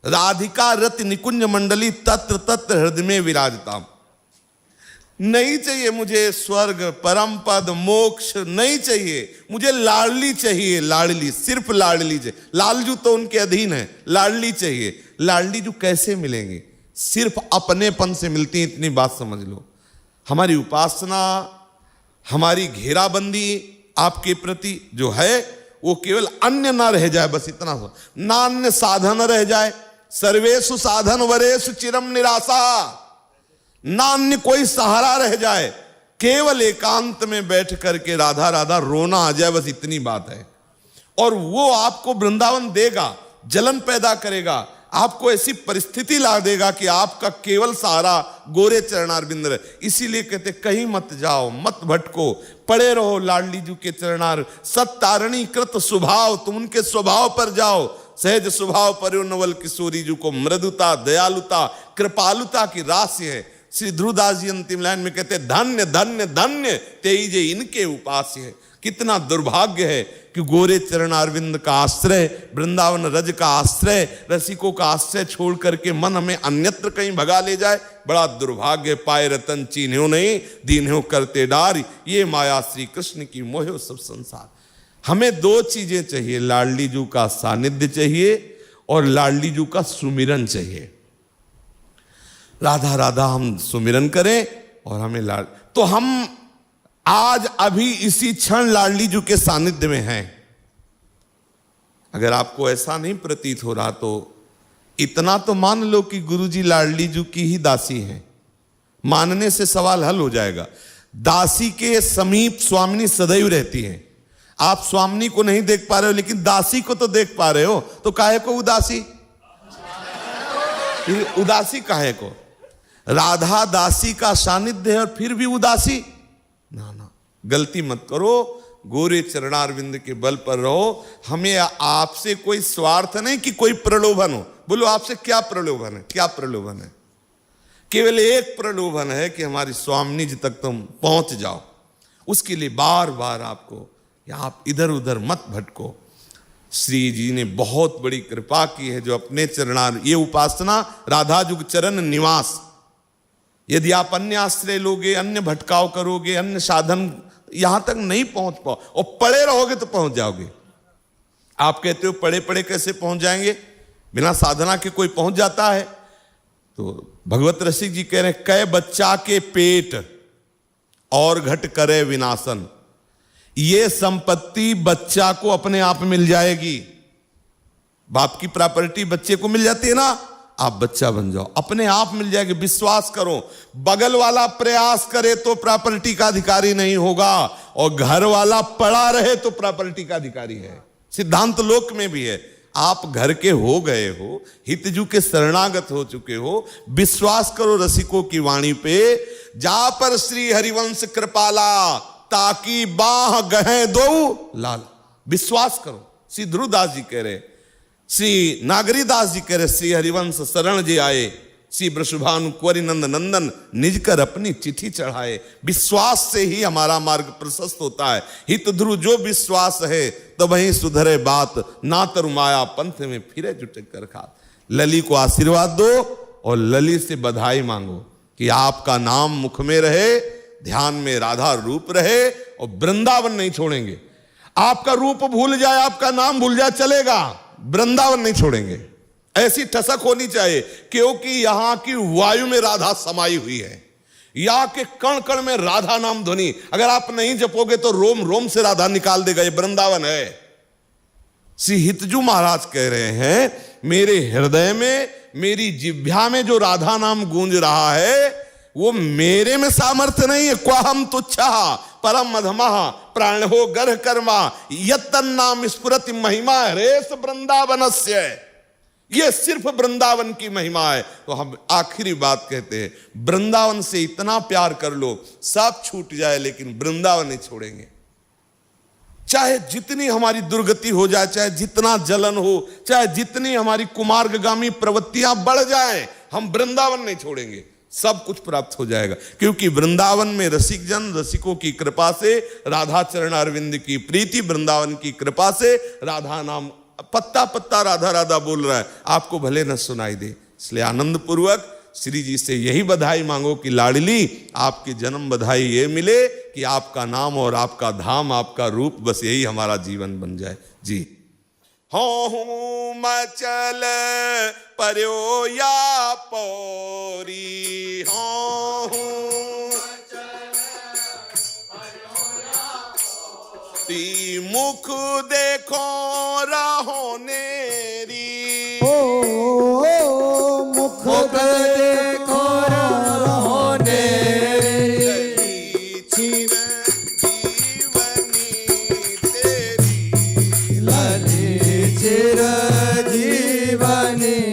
राधिका रति निकुंज मंडली तत्र तत्र हृदय में विराजता। नहीं चाहिए मुझे स्वर्ग परम पद मोक्ष, नहीं चाहिए मुझे लाडली चाहिए, लाडली, सिर्फ लाडली चाहिए। लालजू तो उनके अधीन है, लाडली चाहिए। लाडली जो कैसे मिलेंगे, सिर्फ अपनेपन से मिलती है, इतनी बात समझ लो। हमारी उपासना, हमारी घेराबंदी आपके प्रति जो है वो केवल अन्य ना रह जाए, बस इतना सा, नान्य साधन रह जाए। सर्वेषु साधन वरेषु चिरम निराशा, नान्य कोई सहारा रह जाए, केवल एकांत में बैठ करके राधा राधा रोना आ जाए, बस इतनी बात है। और वो आपको वृंदावन देगा, जलन पैदा करेगा, आपको ऐसी परिस्थिति ला देगा कि आपका केवल सहारा गोरे चरणारविंद रहे। इसीलिए कहते कहीं मत जाओ, मत भटको, पड़े रहो लाडली जी के चरणार। सत्तारणी कृत स्वभाव, तुम उनके स्वभाव पर जाओ। सहज स्वभाव पर नवल किशोरी जी को मृदुता, दयालुता, कृपालुता की राशि है। श्री ध्रुवदास जी अंतिम लाइन में कहते धन्य धन्य धन्य तेजे इनके उपास्य है। कितना दुर्भाग्य है कि गोरे चरण अरविंद का आश्रय, वृंदावन रज का आश्रय, रसिकों का आश्रय छोड़ करके मन हमें अन्यत्र कहीं भगा ले जाए। बड़ा दुर्भाग्य। पाए रतन चीन्हो नहीं, दीन्हो करते डार, ये माया श्री कृष्ण की मोह सब संसार। हमें दो चीजें चाहिए, लाडली जू का सानिध्य चाहिए और लाडली जू का सुमिरन चाहिए। राधा राधा हम सुमिरन करें और हमें लाड, तो हम आज अभी इसी क्षण लाडली जू के सानिध्य में हैं। अगर आपको ऐसा नहीं प्रतीत हो रहा तो इतना तो मान लो कि गुरुजी लाडली जू की ही दासी हैं। मानने से सवाल हल हो जाएगा। दासी के समीप स्वामिनी सदैव रहती हैं। आप स्वामिनी को नहीं देख पा रहे हो लेकिन दासी को तो देख पा रहे हो, तो काहे को उदासी? उदासी काहे को? राधा दासी का सानिध्य है और फिर भी उदासी? ना ना, गलती मत करो। गोरे चरणारविंद के बल पर रहो। हमें आपसे कोई स्वार्थ नहीं कि कोई प्रलोभन हो। बोलो आपसे क्या प्रलोभन है? क्या प्रलोभन है? केवल एक प्रलोभन है कि हमारी स्वामिनी जी तक तुम पहुंच जाओ। उसके लिए बार बार आपको, आप इधर उधर मत भटको। श्री जी ने बहुत बड़ी कृपा की है जो अपने चरणार, ये उपासना राधा जुग चरण निवास, यदि आप अन्य आश्रय लोगे, अन्य भटकाव करोगे, अन्य साधन, यहां तक नहीं पहुंच पाओ और पड़े रहोगे तो पहुंच जाओगे। आप कहते हो पड़े पड़े कैसे पहुंच जाएंगे, बिना साधना के कोई पहुंच जाता है? तो भगवत रसिक जी कह रहे हैं, कै बच्चा के पेट और घट करे विनाशन। ये संपत्ति बच्चा को अपने आप मिल जाएगी। बाप की प्रॉपर्टी बच्चे को मिल जाती है ना, आप बच्चा बन जाओ, अपने आप मिल जाएगी, विश्वास करो। बगल वाला प्रयास करे तो प्रॉपर्टी का अधिकारी नहीं होगा, और घर वाला पड़ा रहे तो प्रॉपर्टी का अधिकारी है। सिद्धांत लोक में भी है। आप घर के हो गए हो, हितजू के शरणागत हो चुके हो, विश्वास करो रसिकों की वाणी पे, जा पर श्री हरिवंश कृपाला, ताकि बाह गहे दो लाल। विश्वास करो। श्री ध्रुवदास जी कह रहे, श्री नागरीदास जी कह रहे, श्री हरिवंश शरण जे आए, श्री वृषभानु कुंवरी नंद नंदन निज कर अपनी चिट्ठी चढ़ाए। विश्वास से ही हमारा मार्ग प्रशस्त होता है। हित ध्रुव जो विश्वास है, तो वहीं सुधरे बात, ना तरुमाया पंथ में फिरे जुटे कर खात। लली को आशीर्वाद दो और लली से बधाई मांगो कि आपका नाम मुख में रहे, ध्यान में राधा रूप रहे, और वृंदावन नहीं छोड़ेंगे। आपका रूप भूल जाए, आपका नाम भूल जाए, चलेगा, वृंदावन नहीं छोड़ेंगे। ऐसी ठसक होनी चाहिए, क्योंकि यहां की वायु में राधा समाई हुई है, यहां के कण कण में राधा नाम ध्वनि। अगर आप नहीं जपोगे तो रोम रोम से राधा निकाल देगा। ये वृंदावन है। श्री हितजू महाराज कह रहे हैं, मेरे हृदय में, मेरी जिह्वा में जो राधा नाम गूंज रहा है, वो मेरे में सामर्थ्य नहीं है। क्वाहम तुच्छा परम मधमः प्राण हो गर्ह कर्मा, यत्तन नाम स्फुरति महिमा रेस वृंदावनस्य। ये सिर्फ वृंदावन की महिमा है। तो हम आखिरी बात कहते हैं, वृंदावन से इतना प्यार कर लो, सब छूट जाए, लेकिन वृंदावन नहीं छोड़ेंगे। चाहे जितनी हमारी दुर्गति हो जाए, चाहे जितना जलन हो, चाहे जितनी हमारी कुमार्गगामी प्रवृत्तियां बढ़ जाएं, हम वृंदावन नहीं छोड़ेंगे। सब कुछ प्राप्त हो जाएगा, क्योंकि वृंदावन में रसिक जन, रसिकों की कृपा से, राधा चरण अरविंद की प्रीति, वृंदावन की कृपा से राधा नाम पत्ता पत्ता राधा राधा बोल रहा है, आपको भले न सुनाई दे। इसलिए आनंद पूर्वक श्री जी से यही बधाई मांगो कि लाडली, आपकी जन्म बधाई ये मिले कि आपका नाम और आपका धाम, आपका रूप, बस यही हमारा जीवन बन जाए। जी। हो मचल पर्यो या पौरी, हो मुख देखो रहो नेरी, मुख देखो रहो नेरी, चिर जीवनी तेरी, लली चिर जीवनी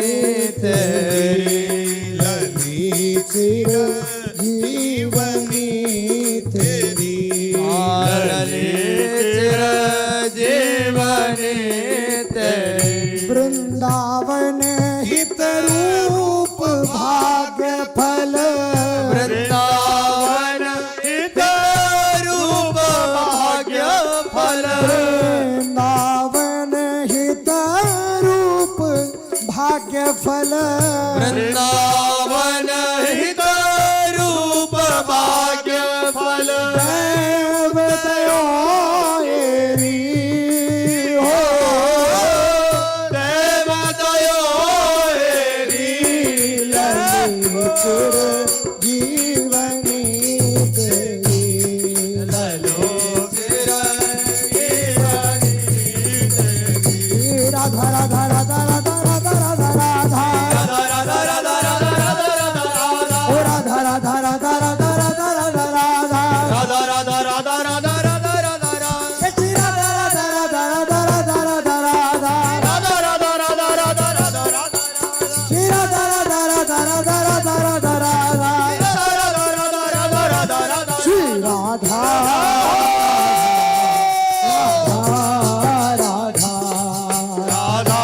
तेरी, लली चिर जीवनी तेरी, वृंदावन हित रूप भाग्य फल, वृंदावन हित रूप भाग्य फल, वृंदावन हित रूप भाग्य फल, वृंदावन हित रूप भाग्य फल, देवतयो एरी हो, देवतयो एरी, लली चिर जीवनी तेरी, ललो चिर जीवनी तेरी, राधा राधा राधा राधा राधा राधा राधा, राधा राधा राधा राधा राधा राधा, ओ राधा राधा राधा राधा राधा राधा राधा, राधा राधा राधा राधा राधा राधा राधा, श्री राधा राधा राधा राधा राधा राधा राधा, राधा राधा राधा राधा राधा राधा, श्री राधा राधा राधा राधा राधा राधा राधा, राधा राधा राधा राधा, श्री राधा राधा राधा, राधा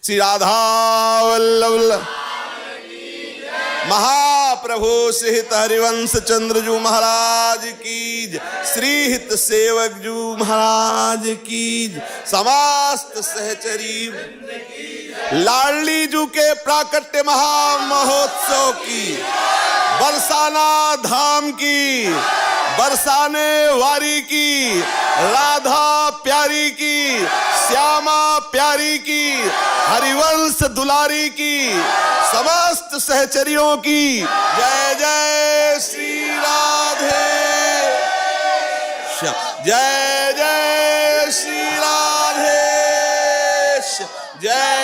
श्री राधा वल्लभ महाप्रभु श्री हित हरिवंश चंद्र जू महाराज की जय, श्री हित सेवक जू महाराज की जय, समस्त सहचरी लाडली जू के प्राकट्य महामहोत्सव की, बरसाना धाम की, बरसाने वारी की, राधा प्यारी की, श्यामा प्यारी की, हरिवंश दुलारी की, समस्त सहचरियों की जय जय श्री राधे जय जय श्री राधे जय